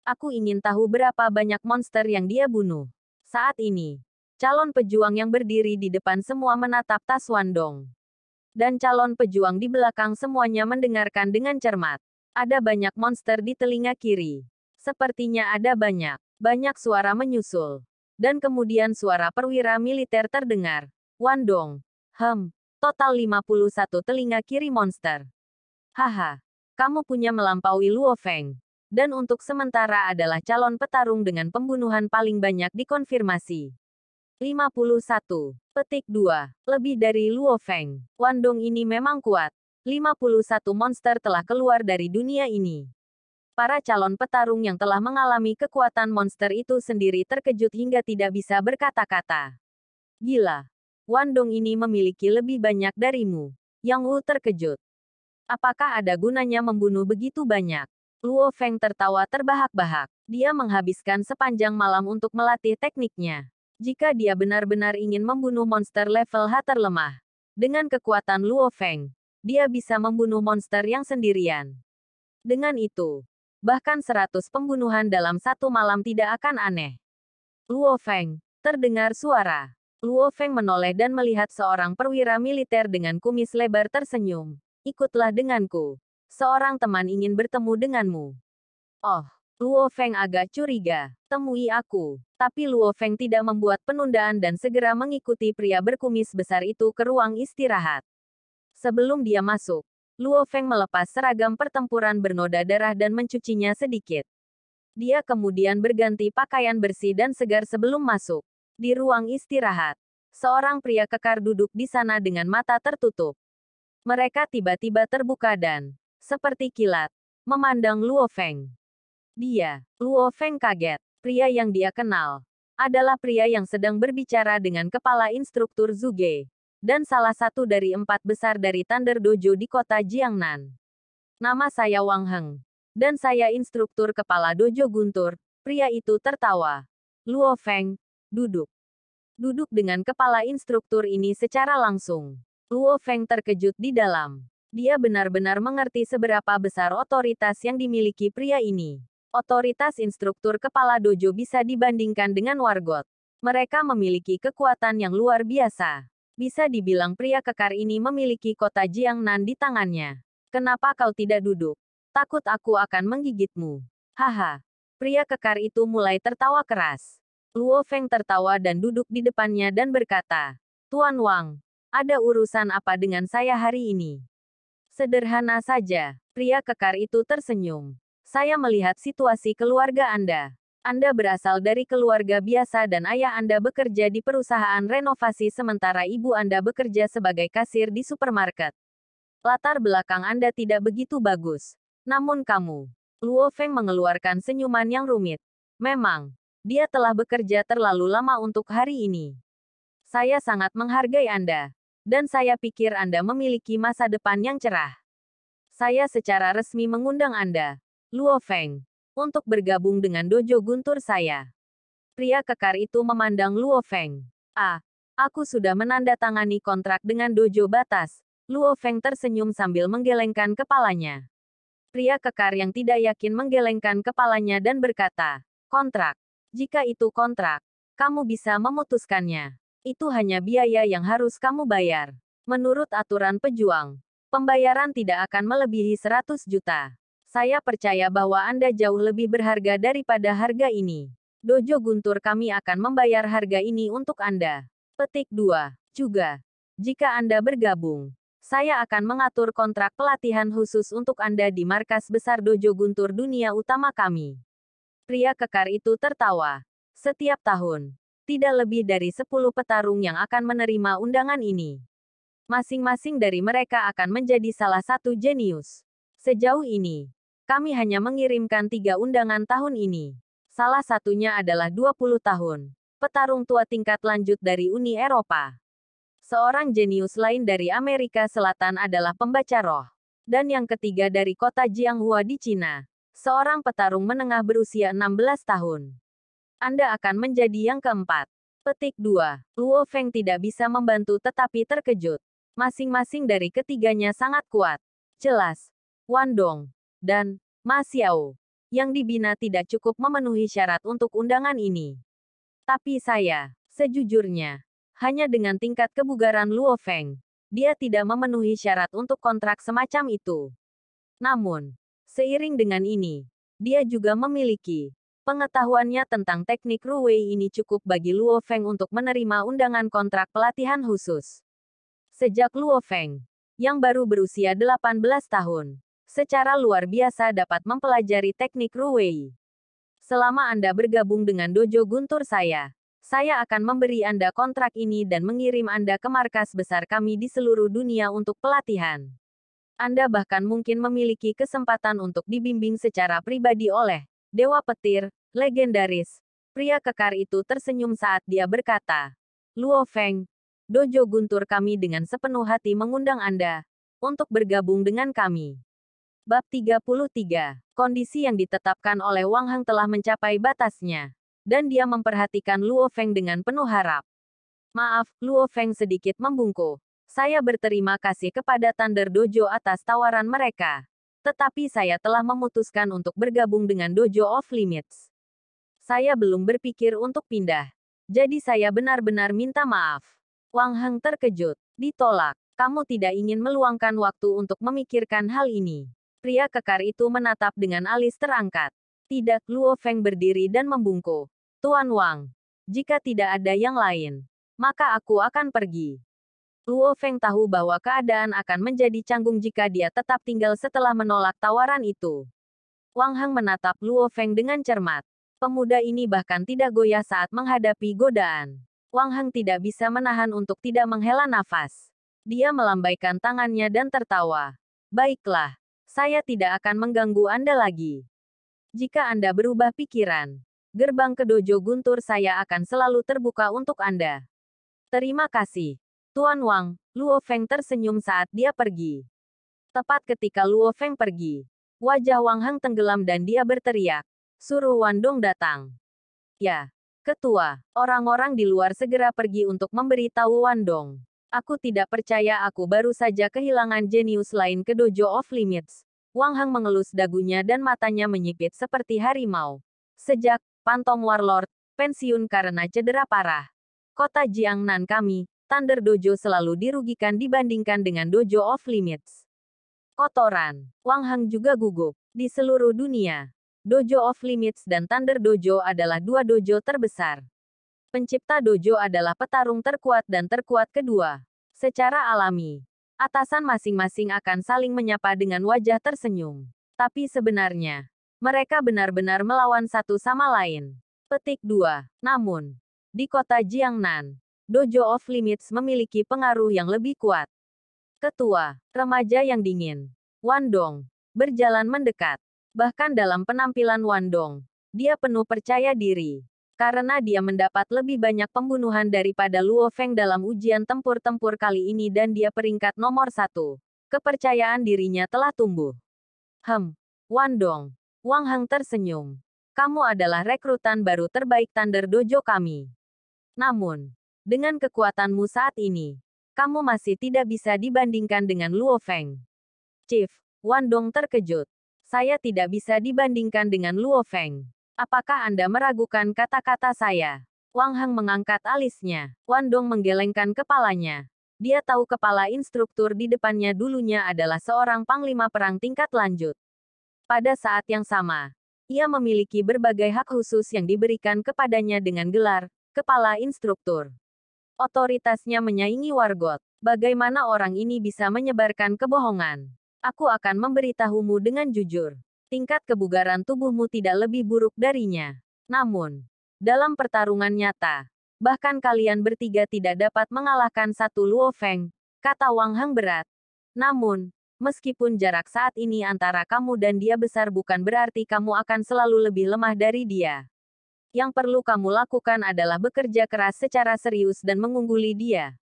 [SPEAKER 1] Aku ingin tahu berapa banyak monster yang dia bunuh. Saat ini, calon pejuang yang berdiri di depan semua menatap tas Wan Dong. Dan calon pejuang di belakang semuanya mendengarkan dengan cermat. Ada banyak monster di telinga kiri. Sepertinya ada banyak suara menyusul. Dan kemudian suara perwira militer terdengar. Wan Dong. Total 51 telinga kiri monster. Haha. Kamu punya melampaui Luo Feng. Dan untuk sementara adalah calon petarung dengan pembunuhan paling banyak dikonfirmasi. 51. Petik 2. Lebih dari Luo Feng. Wan Dong ini memang kuat. 51 monster telah keluar dari dunia ini. Para calon petarung yang telah mengalami kekuatan monster itu sendiri terkejut hingga tidak bisa berkata-kata. Gila. Wan Dong ini memiliki lebih banyak darimu. Yang Wu terkejut. Apakah ada gunanya membunuh begitu banyak? Luo Feng tertawa terbahak-bahak. Dia menghabiskan sepanjang malam untuk melatih tekniknya. Jika dia benar-benar ingin membunuh monster level H terlemah, dengan kekuatan Luo Feng, dia bisa membunuh monster yang sendirian. Dengan itu, bahkan 100 pembunuhan dalam satu malam tidak akan aneh. Luo Feng, terdengar suara. Luo Feng menoleh dan melihat seorang perwira militer dengan kumis lebar tersenyum. Ikutlah denganku. Seorang teman ingin bertemu denganmu. Oh, Luo Feng agak curiga. Temui aku. Tapi Luo Feng tidak membuat penundaan dan segera mengikuti pria berkumis besar itu ke ruang istirahat. Sebelum dia masuk, Luo Feng melepas seragam pertempuran bernoda darah dan mencucinya sedikit. Dia kemudian berganti pakaian bersih dan segar sebelum masuk. Di ruang istirahat, seorang pria kekar duduk di sana dengan mata tertutup. Mereka tiba-tiba terbuka dan, seperti kilat, memandang Luo Feng. Luo Feng kaget. Pria yang dia kenal adalah pria yang sedang berbicara dengan kepala instruktur Zuge, dan salah satu dari 4 besar dari Thunder Dojo di kota Jiangnan. Nama saya Wang Heng, dan saya instruktur kepala dojo Guntur. Pria itu tertawa. Luo Feng, duduk. Duduk dengan kepala instruktur ini secara langsung. Luo Feng terkejut di dalam. Dia benar-benar mengerti seberapa besar otoritas yang dimiliki pria ini. Otoritas instruktur kepala dojo bisa dibandingkan dengan wargot. Mereka memiliki kekuatan yang luar biasa. Bisa dibilang pria kekar ini memiliki kota Jiangnan di tangannya. Kenapa kau tidak duduk? Takut aku akan menggigitmu. Haha. Pria kekar itu mulai tertawa keras. Luo Feng tertawa dan duduk di depannya dan berkata, Tuan Wang, ada urusan apa dengan saya hari ini? Sederhana saja, pria kekar itu tersenyum. Saya melihat situasi keluarga Anda. Anda berasal dari keluarga biasa dan ayah Anda bekerja di perusahaan renovasi sementara ibu Anda bekerja sebagai kasir di supermarket. Latar belakang Anda tidak begitu bagus. Namun kamu, Luo Feng mengeluarkan senyuman yang rumit. Memang, dia telah bekerja terlalu lama untuk hari ini. Saya sangat menghargai Anda. Dan saya pikir Anda memiliki masa depan yang cerah. Saya secara resmi mengundang Anda, Luo Feng, untuk bergabung dengan dojo Guntur saya. Pria kekar itu memandang Luo Feng. Aku sudah menandatangani kontrak dengan dojo batas. Luo Feng tersenyum sambil menggelengkan kepalanya. Pria kekar yang tidak yakin menggelengkan kepalanya dan berkata, kontrak. Jika itu kontrak, kamu bisa memutuskannya. Itu hanya biaya yang harus kamu bayar. Menurut aturan pejuang, pembayaran tidak akan melebihi 100 juta. Saya percaya bahwa Anda jauh lebih berharga daripada harga ini. Dojo Guntur kami akan membayar harga ini untuk Anda. Petik 2. Juga, jika Anda bergabung, saya akan mengatur kontrak pelatihan khusus untuk Anda di markas besar Dojo Guntur dunia utama kami. Pria kekar itu tertawa. Setiap tahun, tidak lebih dari 10 petarung yang akan menerima undangan ini. Masing-masing dari mereka akan menjadi salah satu jenius. Sejauh ini, kami hanya mengirimkan 3 undangan tahun ini. Salah satunya adalah 20 tahun. Petarung tua tingkat lanjut dari Uni Eropa. Seorang jenius lain dari Amerika Selatan adalah pembaca roh. Dan yang ketiga dari kota Jianghua di Cina. Seorang petarung menengah berusia 16 tahun. Anda akan menjadi yang keempat. Petik 2. Luo Feng tidak bisa membantu tetapi terkejut. Masing-masing dari ketiganya sangat kuat. Jelas. Wan Dong dan Ma Xiao yang dibina tidak cukup memenuhi syarat untuk undangan ini. Tapi saya, sejujurnya, hanya dengan tingkat kebugaran Luo Feng, dia tidak memenuhi syarat untuk kontrak semacam itu. Namun, seiring dengan ini, dia juga memiliki pengetahuannya tentang teknik Ruwei ini cukup bagi Luo Feng untuk menerima undangan kontrak pelatihan khusus. Sejak Luo Feng, yang baru berusia 18 tahun, secara luar biasa dapat mempelajari teknik Ruwei. Selama Anda bergabung dengan dojo Guntur saya akan memberi Anda kontrak ini dan mengirim Anda ke markas besar kami di seluruh dunia untuk pelatihan. Anda bahkan mungkin memiliki kesempatan untuk dibimbing secara pribadi oleh Dewa Petir, legendaris. Pria kekar itu tersenyum saat dia berkata, Luo Feng, dojo Guntur kami dengan sepenuh hati mengundang Anda untuk bergabung dengan kami. Bab 33. Kondisi yang ditetapkan oleh Wang Heng telah mencapai batasnya. Dan dia memperhatikan Luo Feng dengan penuh harap. Maaf, Luo Feng sedikit membungkuk. Saya berterima kasih kepada Thunder Dojo atas tawaran mereka. Tetapi saya telah memutuskan untuk bergabung dengan Dojo of Limits. Saya belum berpikir untuk pindah. Jadi saya benar-benar minta maaf. Wang Heng terkejut. Ditolak. Kamu tidak ingin meluangkan waktu untuk memikirkan hal ini. Pria kekar itu menatap dengan alis terangkat. Tidak, Luo Feng berdiri dan membungkuk. Tuan Wang, jika tidak ada yang lain, maka aku akan pergi. Luo Feng tahu bahwa keadaan akan menjadi canggung jika dia tetap tinggal setelah menolak tawaran itu. Wang Heng menatap Luo Feng dengan cermat. Pemuda ini bahkan tidak goyah saat menghadapi godaan. Wang Heng tidak bisa menahan untuk tidak menghela nafas. Dia melambaikan tangannya dan tertawa. Baiklah, saya tidak akan mengganggu Anda lagi. Jika Anda berubah pikiran, gerbang ke dojo guntur saya akan selalu terbuka untuk Anda. Terima kasih. Tuan Wang, Luo Feng tersenyum saat dia pergi. Tepat ketika Luo Feng pergi, wajah Wang Heng tenggelam dan dia berteriak, suruh Wandong datang. Ya, Ketua, orang-orang di luar segera pergi untuk memberitahu Wandong. Aku tidak percaya aku baru saja kehilangan jenius lain ke Dojo of Limits. Wang Heng mengelus dagunya dan matanya menyipit seperti harimau. Sejak Pantong Warlord pensiun karena cedera parah, kota Jiangnan kami, Thunder Dojo selalu dirugikan dibandingkan dengan Dojo of Limits. Kotoran. Wang Heng juga gugup. Di seluruh dunia, Dojo of Limits dan Thunder Dojo adalah dua dojo terbesar. Pencipta dojo adalah petarung terkuat dan terkuat kedua. Secara alami, atasan masing-masing akan saling menyapa dengan wajah tersenyum. Tapi sebenarnya, mereka benar-benar melawan satu sama lain. Petik 2. Namun, di kota Jiangnan, Dojo of Limits memiliki pengaruh yang lebih kuat. Ketua, remaja yang dingin, Wandong, berjalan mendekat. Bahkan dalam penampilan Wandong, dia penuh percaya diri. Karena dia mendapat lebih banyak pembunuhan daripada Luo Feng dalam ujian tempur-tempur kali ini dan dia peringkat nomor 1. Kepercayaan dirinya telah tumbuh. Wandong. Wang Heng tersenyum. Kamu adalah rekrutan baru terbaik Thunder Dojo kami. Namun, dengan kekuatanmu saat ini, kamu masih tidak bisa dibandingkan dengan Luo Feng. Chief, Wandong terkejut. Saya tidak bisa dibandingkan dengan Luo Feng. Apakah Anda meragukan kata-kata saya? Wang Heng mengangkat alisnya. Wandong menggelengkan kepalanya. Dia tahu kepala instruktur di depannya dulunya adalah seorang panglima perang tingkat lanjut. Pada saat yang sama, ia memiliki berbagai hak khusus yang diberikan kepadanya dengan gelar kepala instruktur. Otoritasnya menyaingi Wargot. Bagaimana orang ini bisa menyebarkan kebohongan? Aku akan memberitahumu dengan jujur. Tingkat kebugaran tubuhmu tidak lebih buruk darinya. Namun, dalam pertarungan nyata, bahkan kalian bertiga tidak dapat mengalahkan satu Luo Feng, kata Wang Heng berat. Namun, meskipun jarak saat ini antara kamu dan dia besar bukan berarti kamu akan selalu lebih lemah dari dia. Yang perlu kamu lakukan adalah bekerja keras secara serius dan mengungguli dia.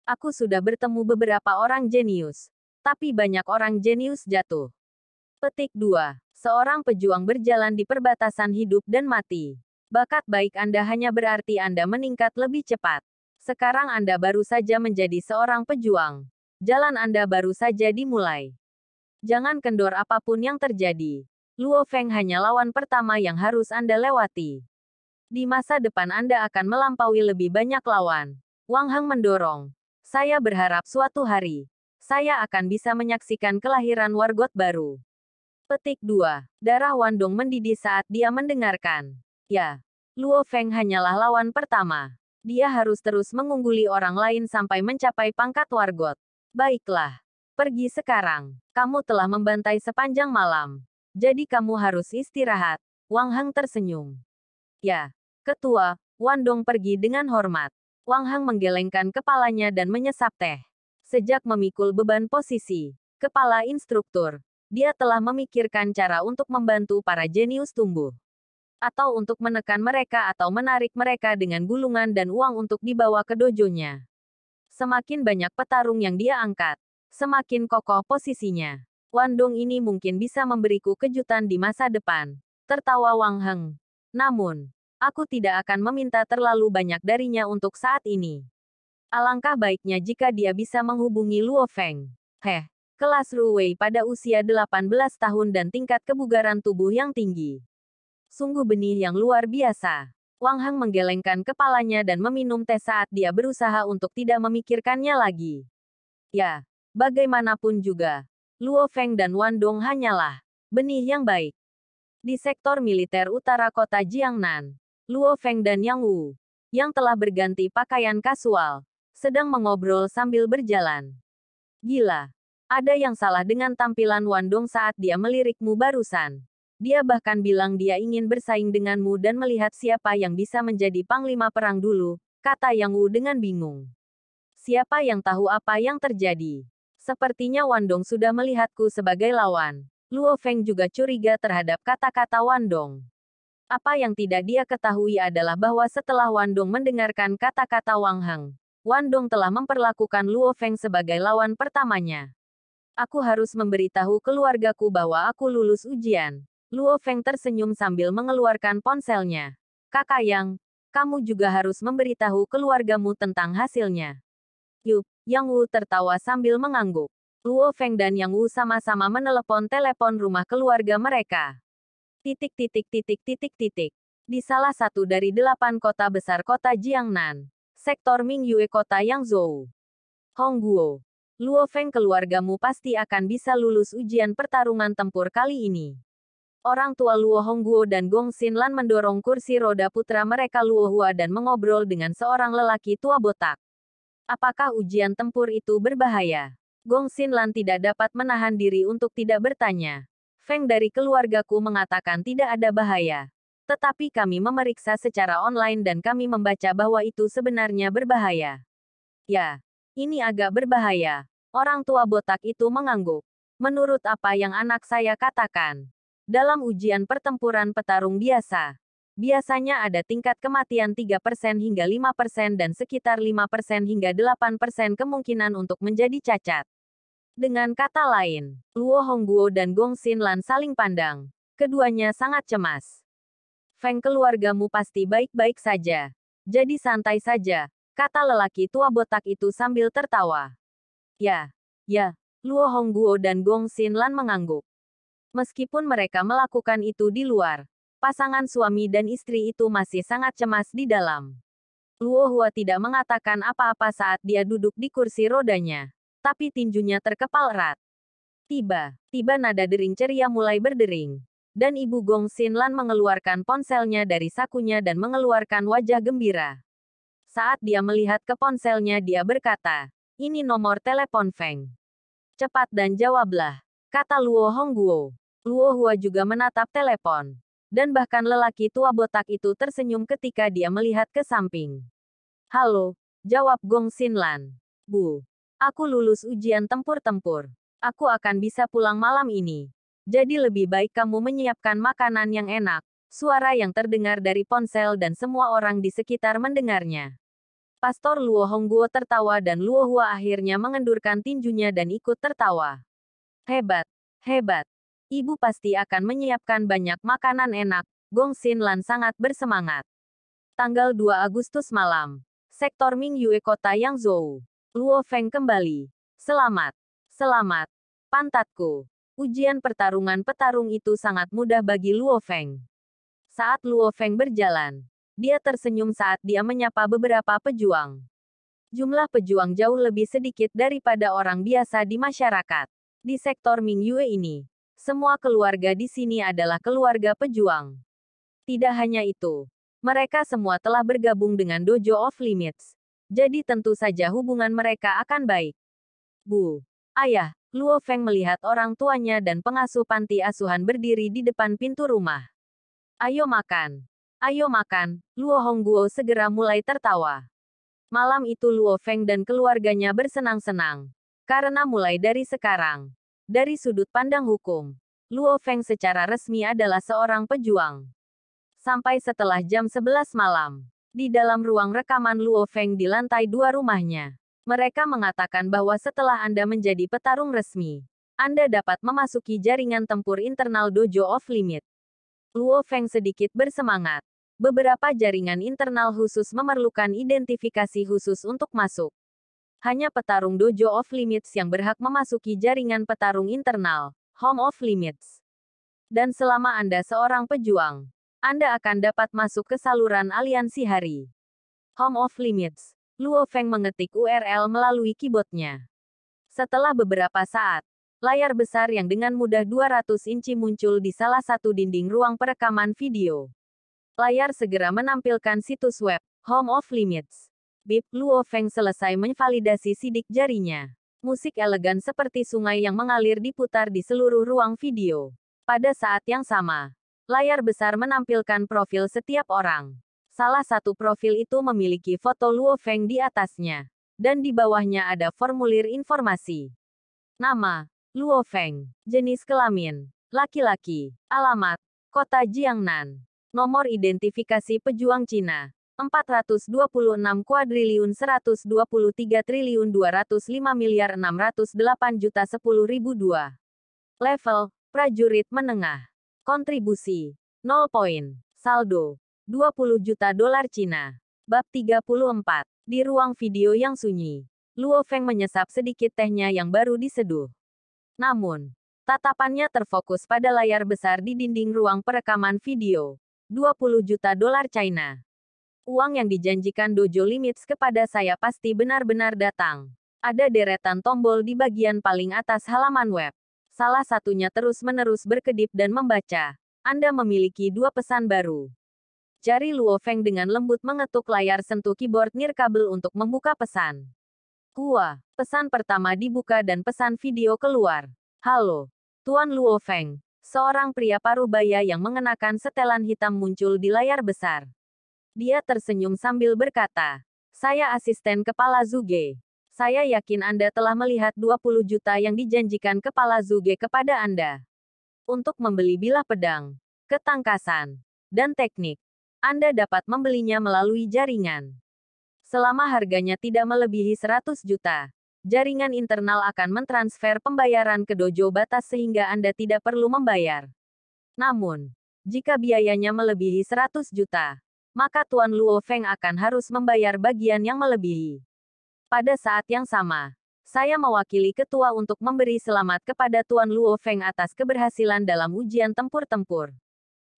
[SPEAKER 1] Aku sudah bertemu beberapa orang jenius, tapi banyak orang jenius jatuh. Petik 2. Seorang pejuang berjalan di perbatasan hidup dan mati. Bakat baik Anda hanya berarti Anda meningkat lebih cepat. Sekarang Anda baru saja menjadi seorang pejuang. Jalan Anda baru saja dimulai. Jangan kendor apapun yang terjadi. Luo Feng hanya lawan pertama yang harus Anda lewati. Di masa depan Anda akan melampaui lebih banyak lawan. Wang Heng mendorong. Saya berharap suatu hari, saya akan bisa menyaksikan kelahiran Wargot baru. Petik 2. Darah Wandong mendidih saat dia mendengarkan. Ya, Luo Feng hanyalah lawan pertama. Dia harus terus mengungguli orang lain sampai mencapai pangkat Wargot. Baiklah. Pergi sekarang. Kamu telah membantai sepanjang malam. Jadi kamu harus istirahat. Wang Heng tersenyum. Ya, Ketua, Wandong pergi dengan hormat. Wang Heng menggelengkan kepalanya dan menyesap teh. Sejak memikul beban posisi kepala instruktur, dia telah memikirkan cara untuk membantu para jenius tumbuh. Atau untuk menekan mereka atau menarik mereka dengan gulungan dan uang untuk dibawa ke dojonya. Semakin banyak petarung yang dia angkat, semakin kokoh posisinya. Wandong ini mungkin bisa memberiku kejutan di masa depan. Tertawa Wang Heng. Namun, aku tidak akan meminta terlalu banyak darinya untuk saat ini. Alangkah baiknya jika dia bisa menghubungi Luo Feng. Kelas Ruwei pada usia 18 tahun dan tingkat kebugaran tubuh yang tinggi. Sungguh benih yang luar biasa. Wang Heng menggelengkan kepalanya dan meminum teh saat dia berusaha untuk tidak memikirkannya lagi. Ya, bagaimanapun juga, Luo Feng dan Wandong hanyalah benih yang baik. Di sektor militer utara kota Jiangnan, Luo Feng dan Yang Wu, yang telah berganti pakaian kasual, sedang mengobrol sambil berjalan. Gila. Ada yang salah dengan tampilan Wandong saat dia melirikmu barusan. Dia bahkan bilang dia ingin bersaing denganmu dan melihat siapa yang bisa menjadi panglima perang dulu, kata Yang Wu dengan bingung. Siapa yang tahu apa yang terjadi? Sepertinya Wandong sudah melihatku sebagai lawan. Luo Feng juga curiga terhadap kata-kata Wandong. Apa yang tidak dia ketahui adalah bahwa setelah Wandong mendengarkan kata-kata Wang Heng, Wandong telah memperlakukan Luo Feng sebagai lawan pertamanya. Aku harus memberitahu keluargaku bahwa aku lulus ujian. Luo Feng tersenyum sambil mengeluarkan ponselnya. Kakak Yang, kamu juga harus memberitahu keluargamu tentang hasilnya. Yup, Yang Wu tertawa sambil mengangguk. Luo Feng dan Yang Wu sama-sama menelepon telepon rumah keluarga mereka. Di salah satu dari 8 kota besar kota Jiangnan, sektor Mingyue kota Yangzhou. Hongguo. Luo Feng keluargamu pasti akan bisa lulus ujian pertarungan tempur kali ini. Orang tua Luo Hongguo dan Gong Xinlan mendorong kursi roda putra mereka Luo Hua dan mengobrol dengan seorang lelaki tua botak. Apakah ujian tempur itu berbahaya? Gong Xinlan tidak dapat menahan diri untuk tidak bertanya. Feng dari keluargaku mengatakan tidak ada bahaya. Tetapi kami memeriksa secara online dan kami membaca bahwa itu sebenarnya berbahaya. Ya. Ini agak berbahaya. Orang tua botak itu mengangguk. Menurut apa yang anak saya katakan, dalam ujian pertempuran petarung biasa, biasanya ada tingkat kematian 3% hingga 5% dan sekitar 5% hingga 8% kemungkinan untuk menjadi cacat. Dengan kata lain, Luo Hongguo dan Gong Xinlan saling pandang. Keduanya sangat cemas. Feng keluargamu pasti baik-baik saja. Jadi santai saja, kata lelaki tua botak itu sambil tertawa. Ya, Luo Hongguo dan Gong Xinlan mengangguk. Meskipun mereka melakukan itu di luar, pasangan suami dan istri itu masih sangat cemas di dalam. Luo Hua tidak mengatakan apa-apa saat dia duduk di kursi rodanya, tapi tinjunya terkepal erat. Tiba nada dering ceria mulai berdering, dan Ibu Gong Xinlan mengeluarkan ponselnya dari sakunya dan mengeluarkan wajah gembira. Saat dia melihat ke ponselnya dia berkata, ini nomor telepon Feng. Cepat dan jawablah, kata Luo Hongguo. Luo Hua juga menatap telepon. Dan bahkan lelaki tua botak itu tersenyum ketika dia melihat ke samping. Halo, jawab Gong Xinlan. Bu, aku lulus ujian tempur-tempur. Aku akan bisa pulang malam ini. Jadi lebih baik kamu menyiapkan makanan yang enak. Suara yang terdengar dari ponsel dan semua orang di sekitar mendengarnya. Pastor Luo Hongguo tertawa dan Luo Hua akhirnya mengendurkan tinjunya dan ikut tertawa. Hebat. Ibu pasti akan menyiapkan banyak makanan enak. Gong Xinlan sangat bersemangat. Tanggal 2 Agustus malam. Sektor Mingyue kota Yangzhou. Luo Feng kembali. Selamat. Pantatku. Ujian pertarungan petarung itu sangat mudah bagi Luo Feng. Saat Luo Feng berjalan, dia tersenyum saat dia menyapa beberapa pejuang. Jumlah pejuang jauh lebih sedikit daripada orang biasa di masyarakat. Di sektor Mingyue ini, semua keluarga di sini adalah keluarga pejuang. Tidak hanya itu, mereka semua telah bergabung dengan Dojo of Limits. Jadi tentu saja hubungan mereka akan baik. Bu, ayah, Luo Feng melihat orang tuanya dan pengasuh panti asuhan berdiri di depan pintu rumah. Ayo makan, Luo Hongguo segera mulai tertawa. Malam itu Luo Feng dan keluarganya bersenang-senang. Karena mulai dari sekarang, dari sudut pandang hukum, Luo Feng secara resmi adalah seorang pejuang. Sampai setelah jam 11 malam, di dalam ruang rekaman Luo Feng di lantai 2 rumahnya, mereka mengatakan bahwa setelah Anda menjadi petarung resmi, Anda dapat memasuki jaringan tempur internal Dojo Off Limit. Luo Feng sedikit bersemangat. Beberapa jaringan internal khusus memerlukan identifikasi khusus untuk masuk. Hanya petarung Dojo Off Limits yang berhak memasuki jaringan petarung internal, Home Off Limits. Dan selama Anda seorang pejuang, Anda akan dapat masuk ke saluran aliansi hari. Home Off Limits. Luo Feng mengetik URL melalui keyboardnya. Setelah beberapa saat, layar besar yang dengan mudah 200 inci muncul di salah satu dinding ruang perekaman video. Layar segera menampilkan situs web, Home Off Limits. Bip, Luo Feng selesai memvalidasi sidik jarinya. Musik elegan seperti sungai yang mengalir diputar di seluruh ruang video. Pada saat yang sama, layar besar menampilkan profil setiap orang. Salah satu profil itu memiliki foto Luo Feng di atasnya. Dan di bawahnya ada formulir informasi. Nama, Luo Feng. Jenis kelamin, laki-laki. Alamat, Kota Jiangnan. Nomor identifikasi pejuang Cina. 426 kuadriliun 123 triliun 205 miliar 608 juta 10.002. Level, prajurit menengah. Kontribusi, 0 poin. Saldo, 20 juta dolar Cina. Bab 34. Di ruang video yang sunyi, Luo Feng menyesap sedikit tehnya yang baru diseduh. Namun, tatapannya terfokus pada layar besar di dinding ruang perekaman video. 20 juta dolar China. Uang yang dijanjikan Dojo Limits kepada saya pasti benar-benar datang. Ada deretan tombol di bagian paling atas halaman web. Salah satunya terus-menerus berkedip dan membaca. Anda memiliki 2 pesan baru. Jari Luo Feng dengan lembut mengetuk layar sentuh keyboard nirkabel untuk membuka pesan. Pesan pertama dibuka dan pesan video keluar. Halo, Tuan Luo Feng. Seorang pria parubaya yang mengenakan setelan hitam muncul di layar besar. Dia tersenyum sambil berkata, "Saya asisten Kepala Zuge. Saya yakin Anda telah melihat 20 juta yang dijanjikan Kepala Zuge kepada Anda. Untuk membeli bilah pedang, ketangkasan, dan teknik. Anda dapat membelinya melalui jaringan. Selama harganya tidak melebihi 100 juta. Jaringan internal akan mentransfer pembayaran ke dojo batas sehingga Anda tidak perlu membayar. Namun, jika biayanya melebihi 100 juta, maka Tuan Luo Feng akan harus membayar bagian yang melebihi. Pada saat yang sama, saya mewakili ketua untuk memberi selamat kepada Tuan Luo Feng atas keberhasilan dalam ujian tempur-tempur."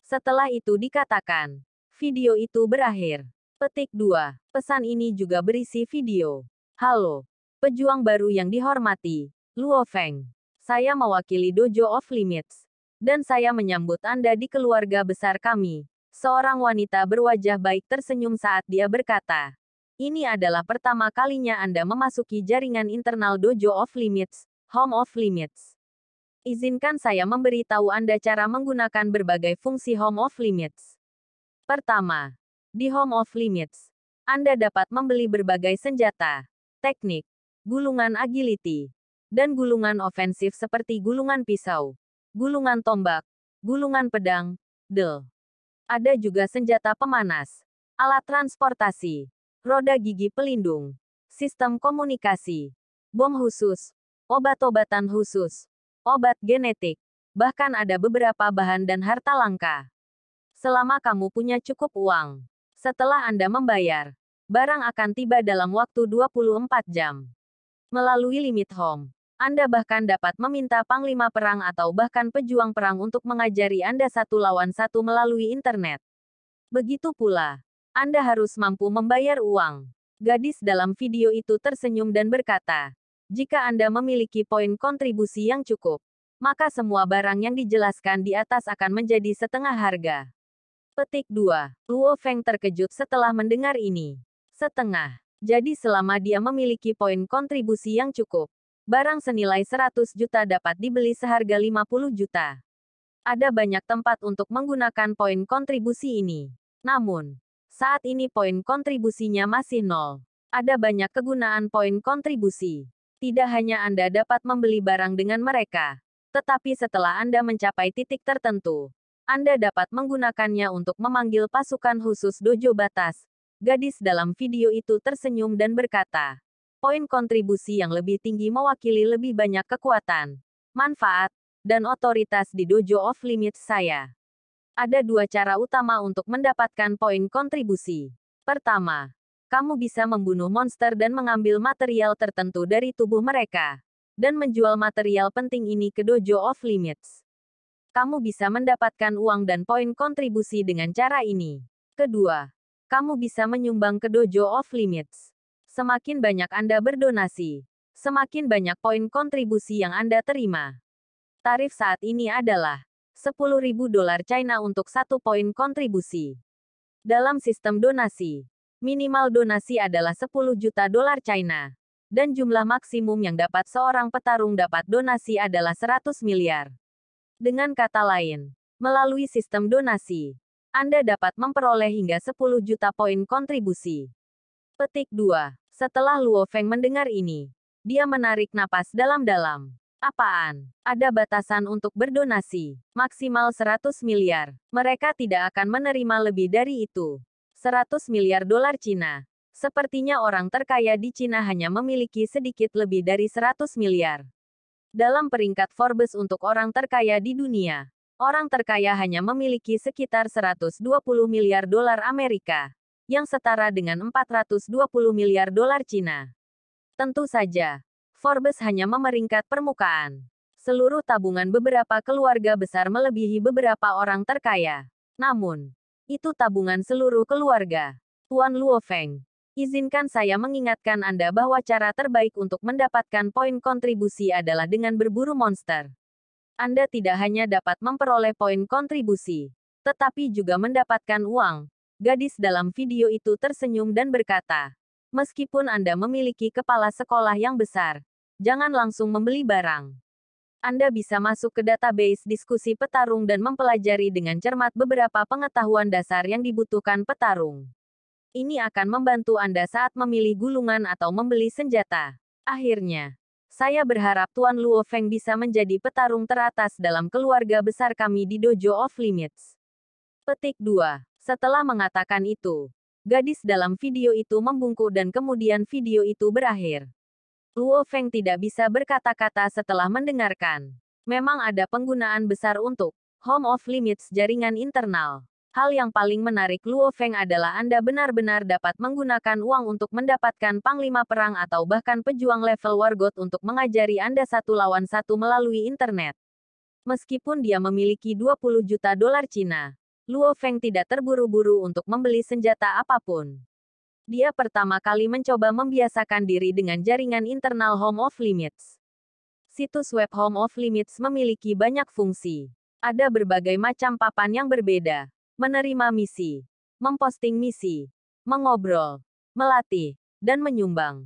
[SPEAKER 1] Setelah itu dikatakan, video itu berakhir. Petik 2. Pesan ini juga berisi video. Halo, pejuang baru yang dihormati, Luo Feng. Saya mewakili Dojo Off Limits. Dan saya menyambut Anda di keluarga besar kami. Seorang wanita berwajah baik tersenyum saat dia berkata, "Ini adalah pertama kalinya Anda memasuki jaringan internal Dojo Off Limits, Home Off Limits. Izinkan saya memberitahu Anda cara menggunakan berbagai fungsi Home Off Limits. Pertama, di Home Off Limits, Anda dapat membeli berbagai senjata, teknik, gulungan agility, dan gulungan ofensif seperti gulungan pisau, gulungan tombak, gulungan pedang, Ada juga senjata pemanas, alat transportasi, roda gigi pelindung, sistem komunikasi, bom khusus, obat-obatan khusus, obat genetik, bahkan ada beberapa bahan dan harta langka. Selama kamu punya cukup uang, setelah Anda membayar, barang akan tiba dalam waktu 24 jam. Melalui limit home, Anda bahkan dapat meminta panglima perang atau bahkan pejuang perang untuk mengajari Anda 1 lawan 1 melalui internet. Begitu pula, Anda harus mampu membayar uang. Gadis dalam video itu tersenyum dan berkata, "Jika Anda memiliki poin kontribusi yang cukup, maka semua barang yang dijelaskan di atas akan menjadi setengah harga." Petik 2. Luo Feng terkejut setelah mendengar ini. Setengah. Jadi selama dia memiliki poin kontribusi yang cukup, barang senilai 100 juta dapat dibeli seharga 50 juta. Ada banyak tempat untuk menggunakan poin kontribusi ini. Namun, saat ini poin kontribusinya masih 0. Ada banyak kegunaan poin kontribusi. Tidak hanya Anda dapat membeli barang dengan mereka, tetapi setelah Anda mencapai titik tertentu, Anda dapat menggunakannya untuk memanggil pasukan khusus dojo batas. Gadis dalam video itu tersenyum dan berkata, "Poin kontribusi yang lebih tinggi mewakili lebih banyak kekuatan. manfaat, dan otoritas di Dojo Off Limits saya. Ada dua cara utama untuk mendapatkan poin kontribusi. Pertama, kamu bisa membunuh monster dan mengambil material tertentu dari tubuh mereka, dan menjual material penting ini ke Dojo Off Limits. Kamu bisa mendapatkan uang dan poin kontribusi dengan cara ini. Kedua, kamu bisa menyumbang ke Dojo Off Limits. Semakin banyak Anda berdonasi, semakin banyak poin kontribusi yang Anda terima. Tarif saat ini adalah $10.000 China untuk 1 poin kontribusi. Dalam sistem donasi, minimal donasi adalah $10 juta China, dan jumlah maksimum yang dapat seorang petarung dapat donasi adalah 100 miliar. Dengan kata lain, melalui sistem donasi, Anda dapat memperoleh hingga 10 juta poin kontribusi. Petik 2. Setelah Luo Feng mendengar ini, dia menarik napas dalam-dalam. Apaan? Ada batasan untuk berdonasi. Maksimal 100 miliar. Mereka tidak akan menerima lebih dari itu. 100 miliar dolar Cina. Sepertinya orang terkaya di Cina hanya memiliki sedikit lebih dari 100 miliar. Dalam peringkat Forbes untuk orang terkaya di dunia, orang terkaya hanya memiliki sekitar 120 miliar dolar Amerika, yang setara dengan 420 miliar dolar Cina. Tentu saja, Forbes hanya memeringkat permukaan. Seluruh tabungan beberapa keluarga besar melebihi beberapa orang terkaya. Namun, itu tabungan seluruh keluarga. Tuan Luo Feng, izinkan saya mengingatkan Anda bahwa cara terbaik untuk mendapatkan poin kontribusi adalah dengan berburu monster. Anda tidak hanya dapat memperoleh poin kontribusi, tetapi juga mendapatkan uang. Gadis dalam video itu tersenyum dan berkata, meskipun Anda memiliki kepala sekolah yang besar, jangan langsung membeli barang. Anda bisa masuk ke database diskusi petarung dan mempelajari dengan cermat beberapa pengetahuan dasar yang dibutuhkan petarung. Ini akan membantu Anda saat memilih gulungan atau membeli senjata. Akhirnya, saya berharap Tuan Luo Feng bisa menjadi petarung teratas dalam keluarga besar kami di Dojo Off Limits. Petik 2. Setelah mengatakan itu, gadis dalam video itu membungkuk dan kemudian video itu berakhir. Luo Feng tidak bisa berkata-kata setelah mendengarkan. Memang ada penggunaan besar untuk Home Off Limits jaringan internal. Hal yang paling menarik Luo Feng adalah Anda benar-benar dapat menggunakan uang untuk mendapatkan panglima perang atau bahkan pejuang level Wargot untuk mengajari Anda 1 lawan 1 melalui internet. Meskipun dia memiliki 20 juta dolar Cina, Luo Feng tidak terburu-buru untuk membeli senjata apapun. Dia pertama kali mencoba membiasakan diri dengan jaringan internal Home Off Limits. Situs web Home Off Limits memiliki banyak fungsi. Ada berbagai macam papan yang berbeda. Menerima misi, memposting misi, mengobrol, melatih, dan menyumbang.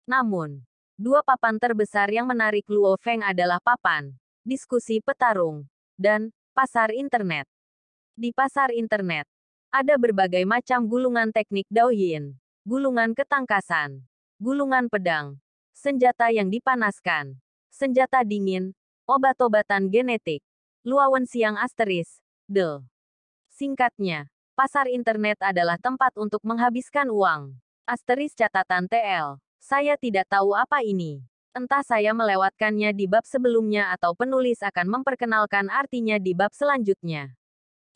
[SPEAKER 1] Namun, dua papan terbesar yang menarik Luo Feng adalah papan diskusi petarung dan pasar internet. Di pasar internet, ada berbagai macam gulungan teknik Daoyin, gulungan ketangkasan, gulungan pedang, senjata yang dipanaskan, senjata dingin, obat-obatan genetik, luawan siang asteris, del. Singkatnya, pasar internet adalah tempat untuk menghabiskan uang. Asteris catatan TL. Saya tidak tahu apa ini. Entah saya melewatkannya di bab sebelumnya atau penulis akan memperkenalkan artinya di bab selanjutnya.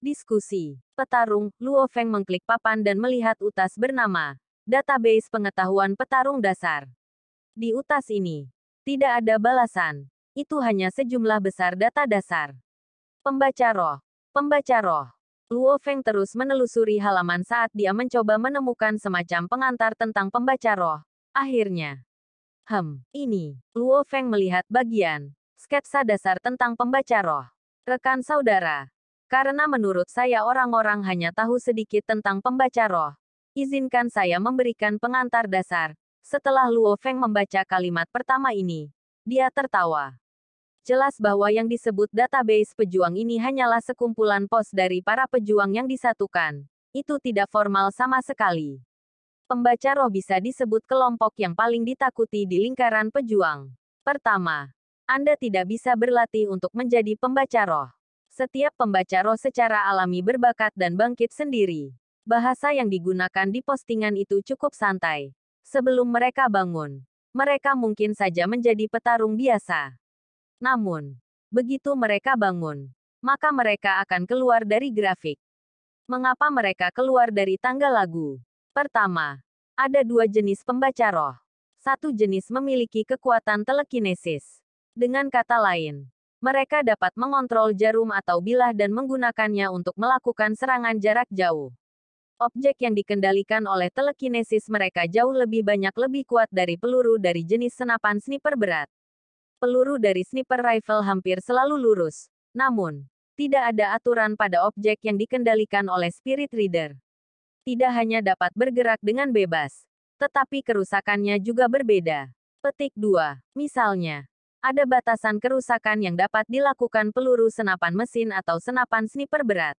[SPEAKER 1] Diskusi. Petarung, Luo Feng mengklik papan dan melihat utas bernama Database Pengetahuan Petarung Dasar. Di utas ini, tidak ada balasan. Itu hanya sejumlah besar data dasar. Pembaca roh. Pembaca roh. Luo Feng terus menelusuri halaman saat dia mencoba menemukan semacam pengantar tentang pembaca roh. Akhirnya. Ini. Luo Feng melihat bagian sketsa dasar tentang pembaca roh. Rekan saudara. Karena menurut saya orang-orang hanya tahu sedikit tentang pembaca roh. Izinkan saya memberikan pengantar dasar. Setelah Luo Feng membaca kalimat pertama ini, dia tertawa. Jelas bahwa yang disebut database pejuang ini hanyalah sekumpulan pos dari para pejuang yang disatukan. Itu tidak formal sama sekali. Pembaca roh bisa disebut kelompok yang paling ditakuti di lingkaran pejuang. Pertama, Anda tidak bisa berlatih untuk menjadi pembaca roh. Setiap pembaca roh secara alami berbakat dan bangkit sendiri. Bahasa yang digunakan di postingan itu cukup santai. Sebelum mereka bangun, mereka mungkin saja menjadi petarung biasa. Namun, begitu mereka bangun, maka mereka akan keluar dari grafik. Mengapa mereka keluar dari tangga lagu? Pertama, ada dua jenis pembaca roh. Satu jenis memiliki kekuatan telekinesis. Dengan kata lain, mereka dapat mengontrol jarum atau bilah dan menggunakannya untuk melakukan serangan jarak jauh. Objek yang dikendalikan oleh telekinesis mereka jauh lebih banyak lebih kuat dari peluru dari jenis senapan sniper berat. Peluru dari sniper rifle hampir selalu lurus. Namun, tidak ada aturan pada objek yang dikendalikan oleh Spirit Reader. Tidak hanya dapat bergerak dengan bebas, tetapi kerusakannya juga berbeda. Petik 2. Misalnya, ada batasan kerusakan yang dapat dilakukan peluru senapan mesin atau senapan sniper berat.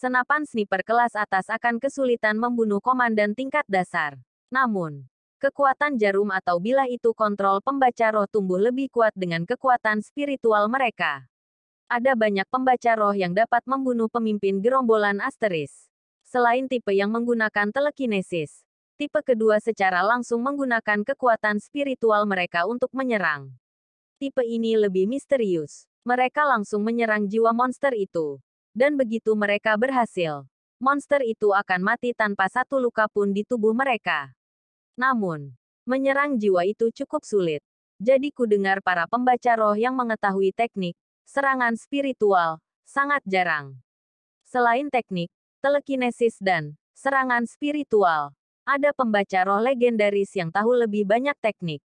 [SPEAKER 1] Senapan sniper kelas atas akan kesulitan membunuh komandan tingkat dasar. Namun, kekuatan jarum atau bilah itu kontrol pembaca roh tumbuh lebih kuat dengan kekuatan spiritual mereka. Ada banyak pembaca roh yang dapat membunuh pemimpin gerombolan Asteris. Selain tipe yang menggunakan telekinesis, tipe kedua secara langsung menggunakan kekuatan spiritual mereka untuk menyerang. Tipe ini lebih misterius. Mereka langsung menyerang jiwa monster itu. Dan begitu mereka berhasil, monster itu akan mati tanpa satu luka pun di tubuh mereka. Namun, menyerang jiwa itu cukup sulit. Jadi ku dengar para pembaca roh yang mengetahui teknik serangan spiritual sangat jarang. Selain teknik telekinesis dan serangan spiritual, ada pembaca roh legendaris yang tahu lebih banyak teknik.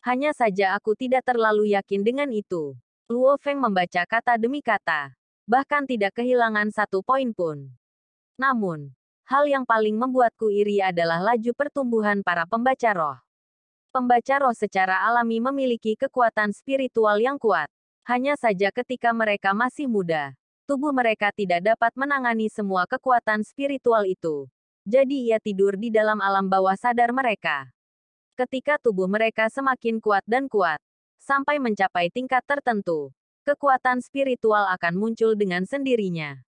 [SPEAKER 1] Hanya saja aku tidak terlalu yakin dengan itu. Luo Feng membaca kata demi kata, bahkan tidak kehilangan satu poin pun. Namun, hal yang paling membuatku iri adalah laju pertumbuhan para pembaca roh. Pembaca roh secara alami memiliki kekuatan spiritual yang kuat. Hanya saja ketika mereka masih muda, tubuh mereka tidak dapat menangani semua kekuatan spiritual itu. Jadi ia tidur di dalam alam bawah sadar mereka. Ketika tubuh mereka semakin kuat dan kuat, sampai mencapai tingkat tertentu, kekuatan spiritual akan muncul dengan sendirinya.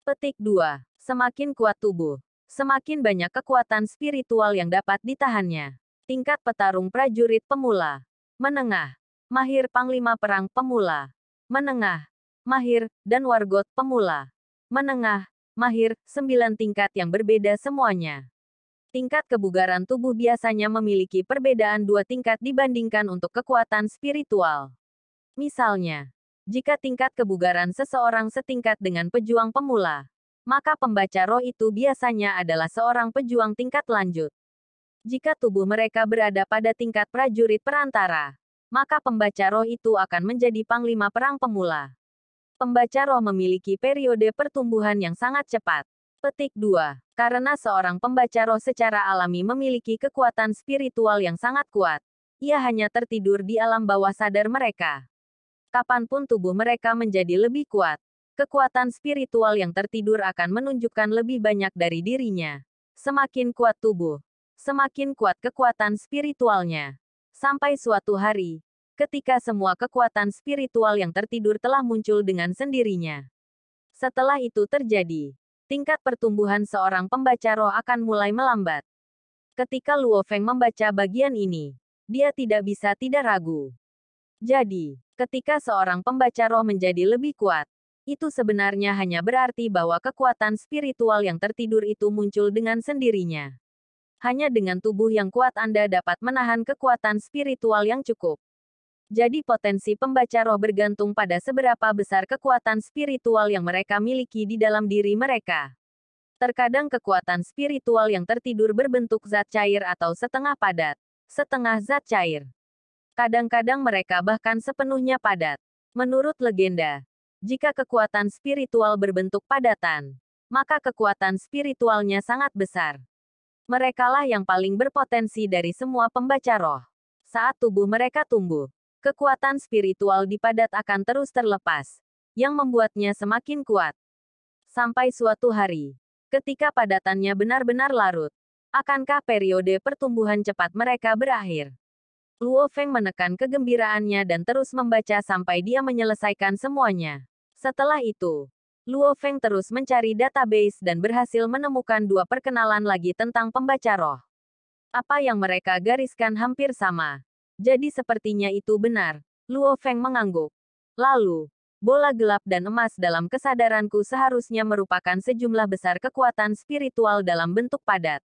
[SPEAKER 1] Petik 2. Semakin kuat tubuh, semakin banyak kekuatan spiritual yang dapat ditahannya. Tingkat petarung prajurit pemula, menengah, mahir panglima perang pemula, menengah, mahir, dan wargot pemula. Menengah, mahir, 9 tingkat yang berbeda semuanya. Tingkat kebugaran tubuh biasanya memiliki perbedaan 2 tingkat dibandingkan untuk kekuatan spiritual. Misalnya, jika tingkat kebugaran seseorang setingkat dengan pejuang pemula, maka pembaca roh itu biasanya adalah seorang pejuang tingkat lanjut. Jika tubuh mereka berada pada tingkat prajurit perantara, maka pembaca roh itu akan menjadi panglima perang pemula. Pembaca roh memiliki periode pertumbuhan yang sangat cepat. Petik 2. Karena seorang pembaca roh secara alami memiliki kekuatan spiritual yang sangat kuat, ia hanya tertidur di alam bawah sadar mereka. Kapanpun tubuh mereka menjadi lebih kuat, kekuatan spiritual yang tertidur akan menunjukkan lebih banyak dari dirinya. Semakin kuat tubuh, semakin kuat kekuatan spiritualnya. Sampai suatu hari, ketika semua kekuatan spiritual yang tertidur telah muncul dengan sendirinya. Setelah itu terjadi, tingkat pertumbuhan seorang pembaca roh akan mulai melambat. Ketika Luo Feng membaca bagian ini, dia tidak bisa tidak ragu. Jadi, ketika seorang pembaca roh menjadi lebih kuat, itu sebenarnya hanya berarti bahwa kekuatan spiritual yang tertidur itu muncul dengan sendirinya. Hanya dengan tubuh yang kuat Anda dapat menahan kekuatan spiritual yang cukup. Jadi potensi pembaca roh bergantung pada seberapa besar kekuatan spiritual yang mereka miliki di dalam diri mereka. Terkadang kekuatan spiritual yang tertidur berbentuk zat cair atau setengah padat, setengah zat cair. Kadang-kadang mereka bahkan sepenuhnya padat. Menurut legenda, jika kekuatan spiritual berbentuk padatan, maka kekuatan spiritualnya sangat besar. Merekalah yang paling berpotensi dari semua pembaca roh. Saat tubuh mereka tumbuh, kekuatan spiritual di padat akan terus terlepas, yang membuatnya semakin kuat. Sampai suatu hari, ketika padatannya benar-benar larut, akankah periode pertumbuhan cepat mereka berakhir? Luo Feng menekan kegembiraannya dan terus membaca sampai dia menyelesaikan semuanya. Setelah itu, Luo Feng terus mencari database dan berhasil menemukan 2 perkenalan lagi tentang pembaca roh. Apa yang mereka gariskan hampir sama. Jadi sepertinya itu benar. Luo Feng mengangguk. Lalu, bola gelap dan emas dalam kesadaranku seharusnya merupakan sejumlah besar kekuatan spiritual dalam bentuk padat.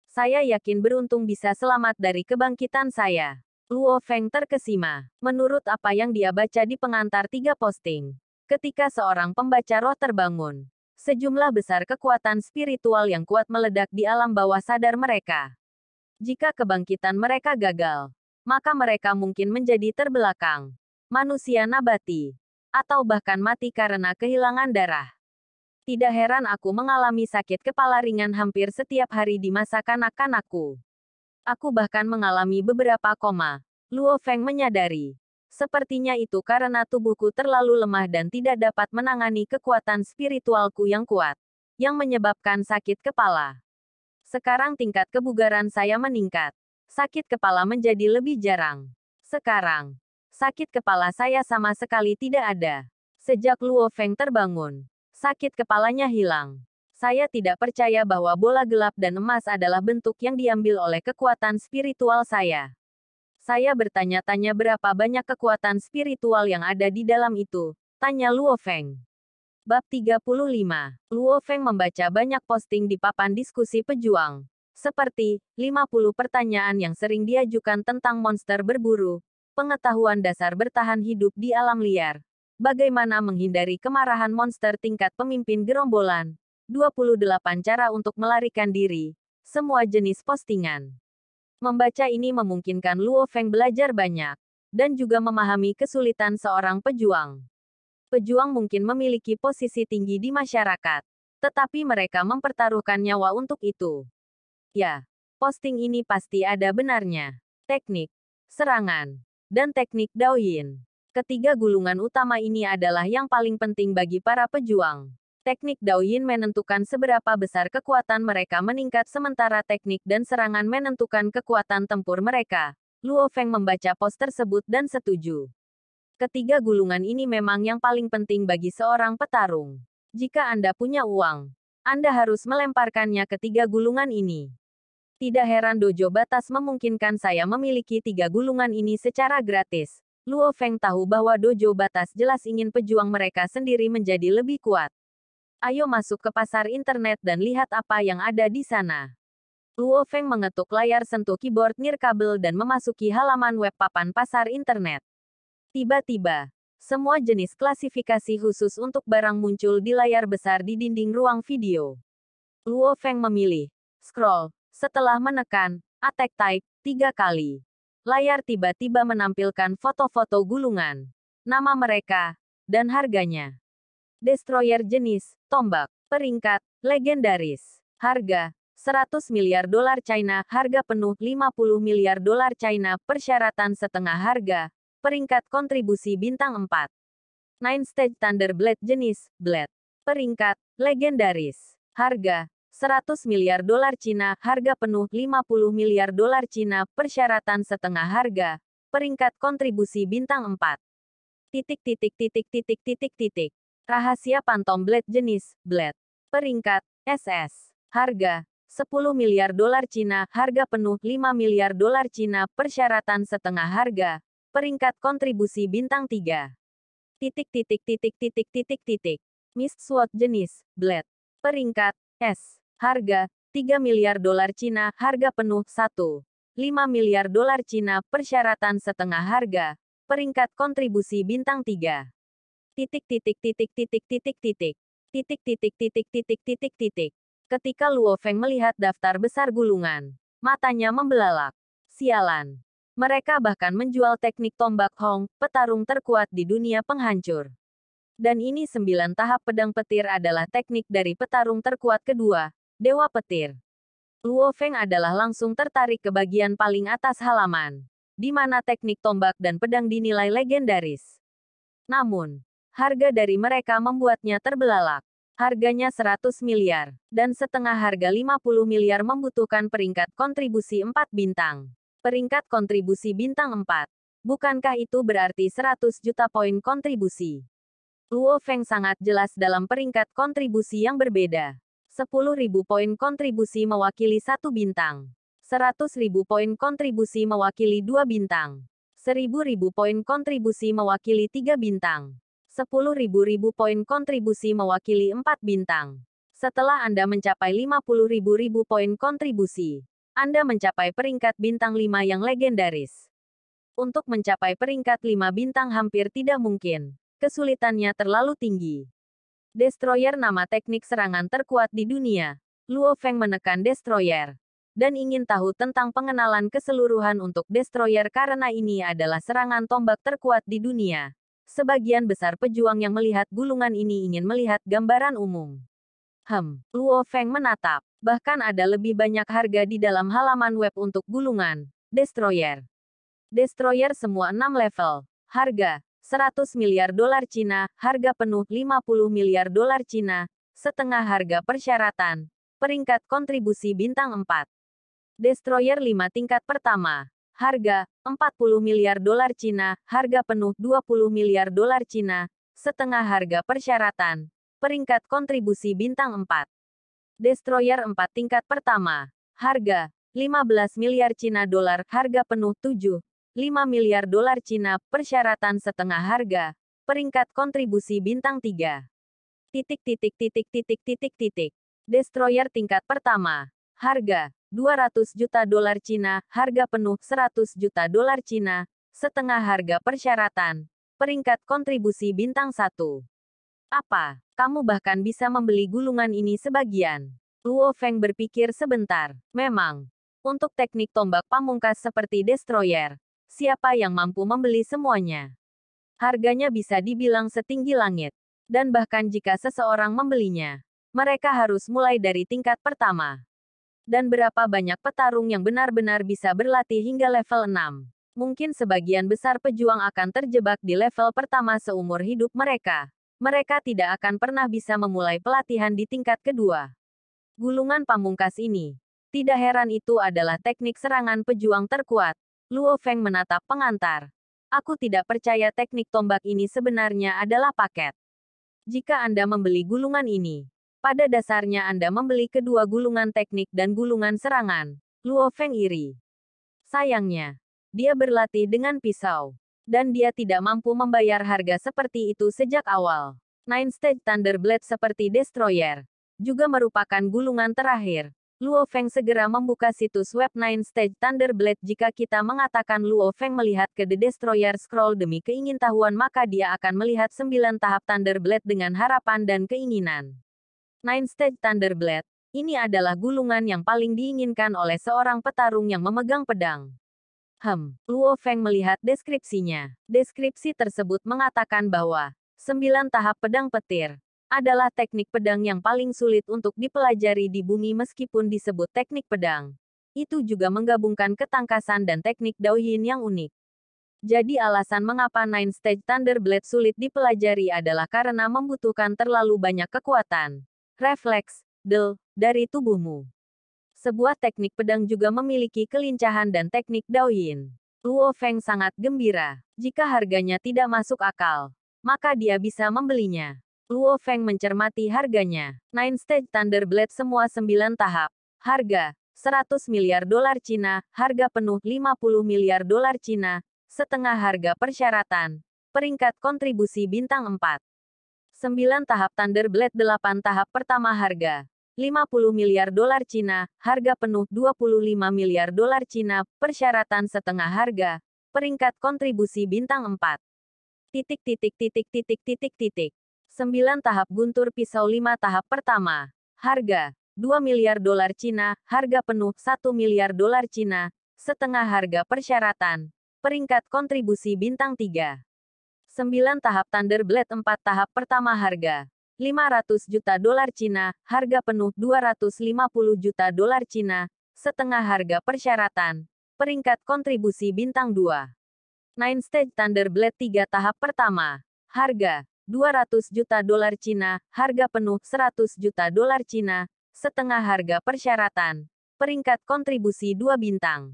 [SPEAKER 1] Saya yakin beruntung bisa selamat dari kebangkitan saya. Luo Feng terkesima. Menurut apa yang dia baca di pengantar 3 posting. Ketika seorang pembaca roh terbangun, sejumlah besar kekuatan spiritual yang kuat meledak di alam bawah sadar mereka. Jika kebangkitan mereka gagal, maka mereka mungkin menjadi terbelakang, manusia nabati, atau bahkan mati karena kehilangan darah. Tidak heran aku mengalami sakit kepala ringan hampir setiap hari di masa kanak-kanakku. Aku bahkan mengalami beberapa koma. Luo Feng menyadari. Sepertinya itu karena tubuhku terlalu lemah dan tidak dapat menangani kekuatan spiritualku yang kuat, yang menyebabkan sakit kepala. Sekarang tingkat kebugaran saya meningkat. Sakit kepala menjadi lebih jarang. Sekarang, sakit kepala saya sama sekali tidak ada. Sejak Luo Feng terbangun, sakit kepalanya hilang. Saya tidak percaya bahwa bola gelap dan emas adalah bentuk yang diambil oleh kekuatan spiritual saya. Saya bertanya-tanya berapa banyak kekuatan spiritual yang ada di dalam itu, tanya Luo Feng. Bab 35. Luo Feng membaca banyak posting di papan diskusi pejuang. Seperti, 50 pertanyaan yang sering diajukan tentang monster berburu, pengetahuan dasar bertahan hidup di alam liar, bagaimana menghindari kemarahan monster tingkat pemimpin gerombolan, 28 cara untuk melarikan diri, semua jenis postingan. Membaca ini memungkinkan Luo Feng belajar banyak, dan juga memahami kesulitan seorang pejuang. Pejuang mungkin memiliki posisi tinggi di masyarakat, tetapi mereka mempertaruhkan nyawa untuk itu. Ya, posting ini pasti ada benarnya. Teknik, serangan, dan teknik Daoyin. Ketiga gulungan utama ini adalah yang paling penting bagi para pejuang. Teknik Daoyin menentukan seberapa besar kekuatan mereka meningkat sementara teknik dan serangan menentukan kekuatan tempur mereka. Luo Feng membaca pos tersebut dan setuju. Ketiga gulungan ini memang yang paling penting bagi seorang petarung. Jika Anda punya uang, Anda harus melemparkannya ke tiga gulungan ini. Tidak heran dojo batas memungkinkan saya memiliki tiga gulungan ini secara gratis. Luo Feng tahu bahwa dojo batas jelas ingin pejuang mereka sendiri menjadi lebih kuat. Ayo masuk ke pasar internet dan lihat apa yang ada di sana. Luo Feng mengetuk layar sentuh keyboard nirkabel dan memasuki halaman web papan pasar internet. Tiba-tiba, semua jenis klasifikasi khusus untuk barang muncul di layar besar di dinding ruang video. Luo Feng memilih scroll. Setelah menekan Attack Type 3 kali, layar tiba-tiba menampilkan foto-foto gulungan, nama mereka, dan harganya. Destroyer jenis, tombak, peringkat, legendaris. Harga, 100 miliar dolar China, harga penuh 50 miliar dolar China, persyaratan setengah harga, peringkat kontribusi bintang 4. Nine Stage Thunder Blade jenis, blade, peringkat, legendaris. Harga, 100 miliar dolar Cina, harga penuh 50 miliar dolar Cina, persyaratan setengah harga, peringkat kontribusi bintang 4. Rahasia Phantom Blade jenis, blade, peringkat, SS. Harga, 10 miliar dolar Cina, harga penuh 5 miliar dolar Cina, persyaratan setengah harga, peringkat kontribusi bintang 3. Mist Sword jenis, blade, peringkat, S. Harga, 3 miliar dolar Cina, harga penuh 1. 5 miliar dolar Cina, persyaratan setengah harga, peringkat kontribusi bintang 3. Ketika Luo Feng melihat daftar besar gulungan, matanya membelalak. Sialan. Mereka bahkan menjual teknik tombak Hong, petarung terkuat di dunia penghancur. Dan ini 9 tahap pedang petir adalah teknik dari petarung terkuat kedua, Dewa Petir. Luo Feng adalah langsung tertarik ke bagian paling atas halaman, di mana teknik tombak dan pedang dinilai legendaris. Namun, harga dari mereka membuatnya terbelalak. Harganya 100 miliar, dan setengah harga 50 miliar membutuhkan peringkat kontribusi 4 bintang. Peringkat kontribusi bintang 4. Bukankah itu berarti 100 juta poin kontribusi? Luo Feng sangat jelas dalam peringkat kontribusi yang berbeda. 10.000 poin kontribusi mewakili 1 bintang. 100.000 poin kontribusi mewakili 2 bintang. 1000.000 poin kontribusi mewakili 3 bintang. 10.000 poin kontribusi mewakili 4 bintang. Setelah Anda mencapai 50.000 poin kontribusi, Anda mencapai peringkat bintang 5 yang legendaris. Untuk mencapai peringkat 5 bintang hampir tidak mungkin. Kesulitannya terlalu tinggi. Destroyer nama teknik serangan terkuat di dunia. Luo Feng menekan Destroyer. Dan ingin tahu tentang pengenalan keseluruhan untuk Destroyer karena ini adalah serangan tombak terkuat di dunia. Sebagian besar pejuang yang melihat gulungan ini ingin melihat gambaran umum. Luo Feng menatap. Bahkan ada lebih banyak harga di dalam halaman web untuk gulungan Destroyer. Destroyer semua 6 level. Harga, 100 miliar dolar Cina, harga penuh 50 miliar dolar Cina, setengah harga persyaratan, peringkat kontribusi bintang 4. Destroyer 5 tingkat pertama. Harga, 40 miliar dolar Cina, harga penuh 20 miliar dolar Cina, setengah harga persyaratan, peringkat kontribusi bintang 4. Destroyer 4 tingkat pertama. Harga, 15 miliar Cina dolar, harga penuh 7. 5 miliar dolar Cina, persyaratan setengah harga, peringkat kontribusi bintang 3. Destroyer tingkat pertama. Harga, 200 juta dolar Cina, harga penuh 100 juta dolar Cina, setengah harga persyaratan, peringkat kontribusi bintang 1. Apa? Kamu bahkan bisa membeli gulungan ini sebagian. Luo Feng berpikir sebentar. Memang, untuk teknik tombak pamungkas seperti Destroyer, siapa yang mampu membeli semuanya? Harganya bisa dibilang setinggi langit. Dan bahkan jika seseorang membelinya, mereka harus mulai dari tingkat pertama. Dan berapa banyak petarung yang benar-benar bisa berlatih hingga level 6? Mungkin sebagian besar pejuang akan terjebak di level pertama seumur hidup mereka. Mereka tidak akan pernah bisa memulai pelatihan di tingkat kedua. Gulungan pamungkas ini. Tidak heran itu adalah teknik serangan pejuang terkuat. Luo Feng menatap pengantar. Aku tidak percaya teknik tombak ini sebenarnya adalah paket. Jika Anda membeli gulungan ini, pada dasarnya Anda membeli kedua gulungan teknik dan gulungan serangan. Luo Feng iri. Sayangnya, dia berlatih dengan pisau. Dan dia tidak mampu membayar harga seperti itu sejak awal. Nine Stage Thunder Blade seperti Destroyer juga merupakan gulungan terakhir. Luo Feng segera membuka situs web Nine Stage Thunder Blade. Jika kita mengatakan Luo Feng melihat ke The Destroyer Scroll demi keingintahuan, maka dia akan melihat 9 tahap Thunder Blade dengan harapan dan keinginan. Nine Stage Thunder Blade. Ini adalah gulungan yang paling diinginkan oleh seorang petarung yang memegang pedang. Luo Feng melihat deskripsinya. Deskripsi tersebut mengatakan bahwa 9 tahap pedang petir adalah teknik pedang yang paling sulit untuk dipelajari di bumi meskipun disebut teknik pedang. Itu juga menggabungkan ketangkasan dan teknik Daoyin yang unik. Jadi alasan mengapa Nine Stage Thunder Blade sulit dipelajari adalah karena membutuhkan terlalu banyak kekuatan, refleks, dari tubuhmu. Sebuah teknik pedang juga memiliki kelincahan dan teknik Daoyin. Luo Feng sangat gembira. Jika harganya tidak masuk akal, maka dia bisa membelinya. Luo Feng mencermati harganya. Nine Stage Thunder Blade semua 9 tahap. Harga, 100 miliar dolar Cina, harga penuh 50 miliar dolar Cina, setengah harga persyaratan, peringkat kontribusi bintang 4. 9 tahap Thunder Blade 8 tahap pertama harga. 50 miliar dolar Cina, harga penuh 25 miliar dolar Cina, persyaratan setengah harga, peringkat kontribusi bintang 4. 9 tahap guntur pisau 5 tahap pertama. Harga, 2 miliar dolar Cina, harga penuh 1 miliar dolar Cina, setengah harga persyaratan, peringkat kontribusi bintang 3. 9 tahap Thunder Blade 4 tahap pertama harga. 500 juta dolar Cina, harga penuh 250 juta dolar Cina, setengah harga persyaratan, peringkat kontribusi bintang 2. Nine Stage Thunder Blade 3 tahap pertama. Harga, 200 juta dolar Cina, harga penuh 100 juta dolar Cina, setengah harga persyaratan, peringkat kontribusi 2 bintang.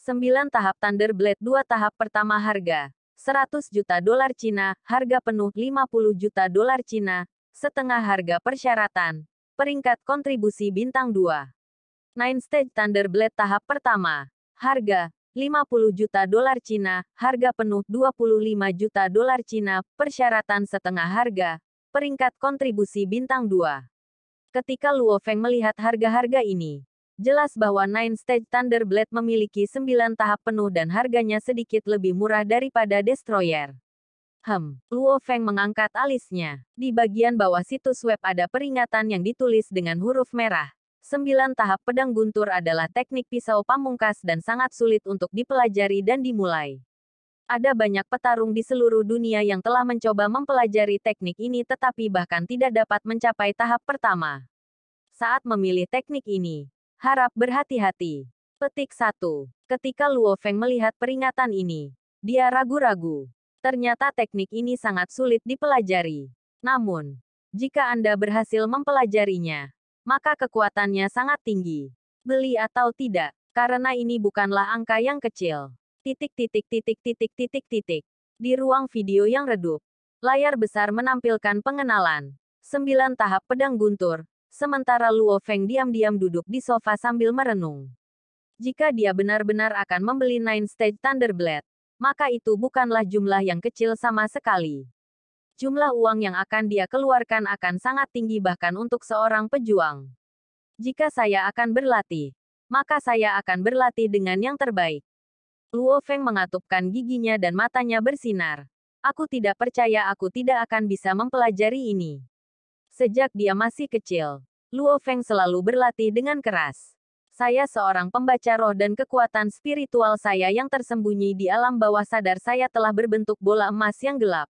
[SPEAKER 1] 9 tahap Thunder Blade 2 tahap pertama harga. 100 juta dolar Cina, harga penuh 50 juta dolar Cina, setengah harga persyaratan, peringkat kontribusi bintang 2. Nine Stage Thunder Blade tahap pertama. Harga, 50 juta dolar Cina, harga penuh 25 juta dolar Cina, persyaratan setengah harga, peringkat kontribusi bintang 2. Ketika Luo Feng melihat harga-harga ini, jelas bahwa Nine Stage Thunderblade memiliki 9 tahap penuh dan harganya sedikit lebih murah daripada Destroyer. Luo Feng mengangkat alisnya. Di bagian bawah situs web ada peringatan yang ditulis dengan huruf merah. 9 tahap pedang guntur adalah teknik pisau pamungkas dan sangat sulit untuk dipelajari dan dimulai. Ada banyak petarung di seluruh dunia yang telah mencoba mempelajari teknik ini tetapi bahkan tidak dapat mencapai tahap pertama. Saat memilih teknik ini, harap berhati-hati. Petik 1. Ketika Luo Feng melihat peringatan ini, dia ragu-ragu. Ternyata teknik ini sangat sulit dipelajari. Namun, jika Anda berhasil mempelajarinya, maka kekuatannya sangat tinggi. Beli atau tidak, karena ini bukanlah angka yang kecil. Di ruang video yang redup, layar besar menampilkan pengenalan 9 tahap pedang guntur, sementara Luo Feng diam-diam duduk di sofa sambil merenung. Jika dia benar-benar akan membeli Nine Stage Thunderblade, maka itu bukanlah jumlah yang kecil sama sekali. Jumlah uang yang akan dia keluarkan akan sangat tinggi bahkan untuk seorang pejuang. Jika saya akan berlatih, maka saya akan berlatih dengan yang terbaik. Luo Feng mengatupkan giginya dan matanya bersinar. Aku tidak percaya aku tidak akan bisa mempelajari ini. Sejak dia masih kecil, Luo Feng selalu berlatih dengan keras. Saya seorang pembaca roh dan kekuatan spiritual saya yang tersembunyi di alam bawah sadar saya telah berbentuk bola emas yang gelap.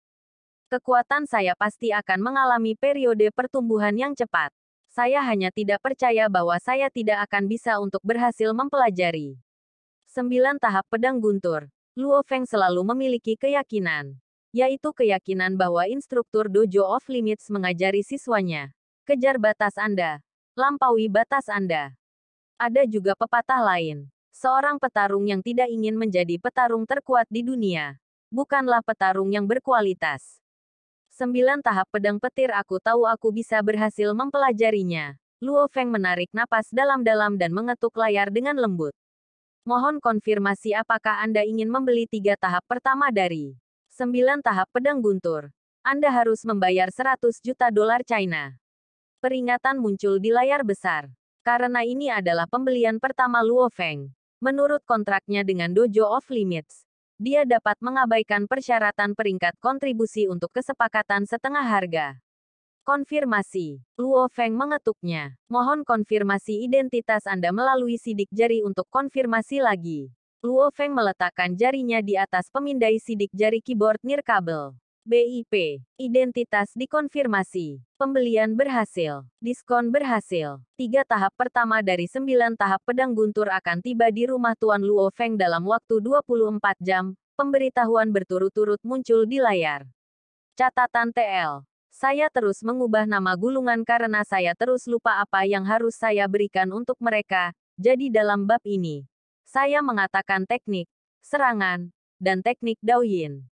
[SPEAKER 1] Kekuatan saya pasti akan mengalami periode pertumbuhan yang cepat. Saya hanya tidak percaya bahwa saya tidak akan bisa untuk berhasil mempelajari 9 tahap pedang guntur. Luo Feng selalu memiliki keyakinan, yaitu keyakinan bahwa instruktur Dojo of Limits mengajari siswanya. Kejar batas Anda, lampaui batas Anda. Ada juga pepatah lain. Seorang petarung yang tidak ingin menjadi petarung terkuat di dunia, bukanlah petarung yang berkualitas. 9 tahap pedang petir aku tahu aku bisa berhasil mempelajarinya. Luo Feng menarik napas dalam-dalam dan mengetuk layar dengan lembut. Mohon konfirmasi apakah Anda ingin membeli 3 tahap pertama dari 9 tahap pedang guntur. Anda harus membayar 100 juta dolar China. Peringatan muncul di layar besar. Karena ini adalah pembelian pertama Luo Feng. Menurut kontraknya dengan Dojo of Limits, dia dapat mengabaikan persyaratan peringkat kontribusi untuk kesepakatan setengah harga. Konfirmasi. Luo Feng mengetuknya. Mohon konfirmasi identitas Anda melalui sidik jari untuk konfirmasi lagi. Luo Feng meletakkan jarinya di atas pemindai sidik jari keyboard nirkabel. BIP. Identitas dikonfirmasi. Pembelian berhasil. Diskon berhasil. 3 tahap pertama dari 9 tahap pedang guntur akan tiba di rumah Tuan Luo Feng dalam waktu 24 jam. Pemberitahuan berturut-turut muncul di layar. Catatan TL. Saya terus mengubah nama gulungan karena saya terus lupa apa yang harus saya berikan untuk mereka. Jadi dalam bab ini, saya mengatakan teknik, serangan, dan teknik Daoyin.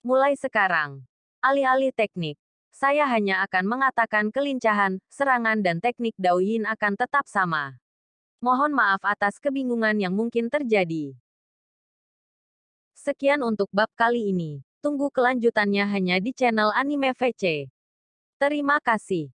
[SPEAKER 1] Mulai sekarang, alih-alih teknik, saya hanya akan mengatakan kelincahan, serangan dan teknik Daoyin akan tetap sama. Mohon maaf atas kebingungan yang mungkin terjadi. Sekian untuk bab kali ini. Tunggu kelanjutannya hanya di channel Anime VC. Terima kasih.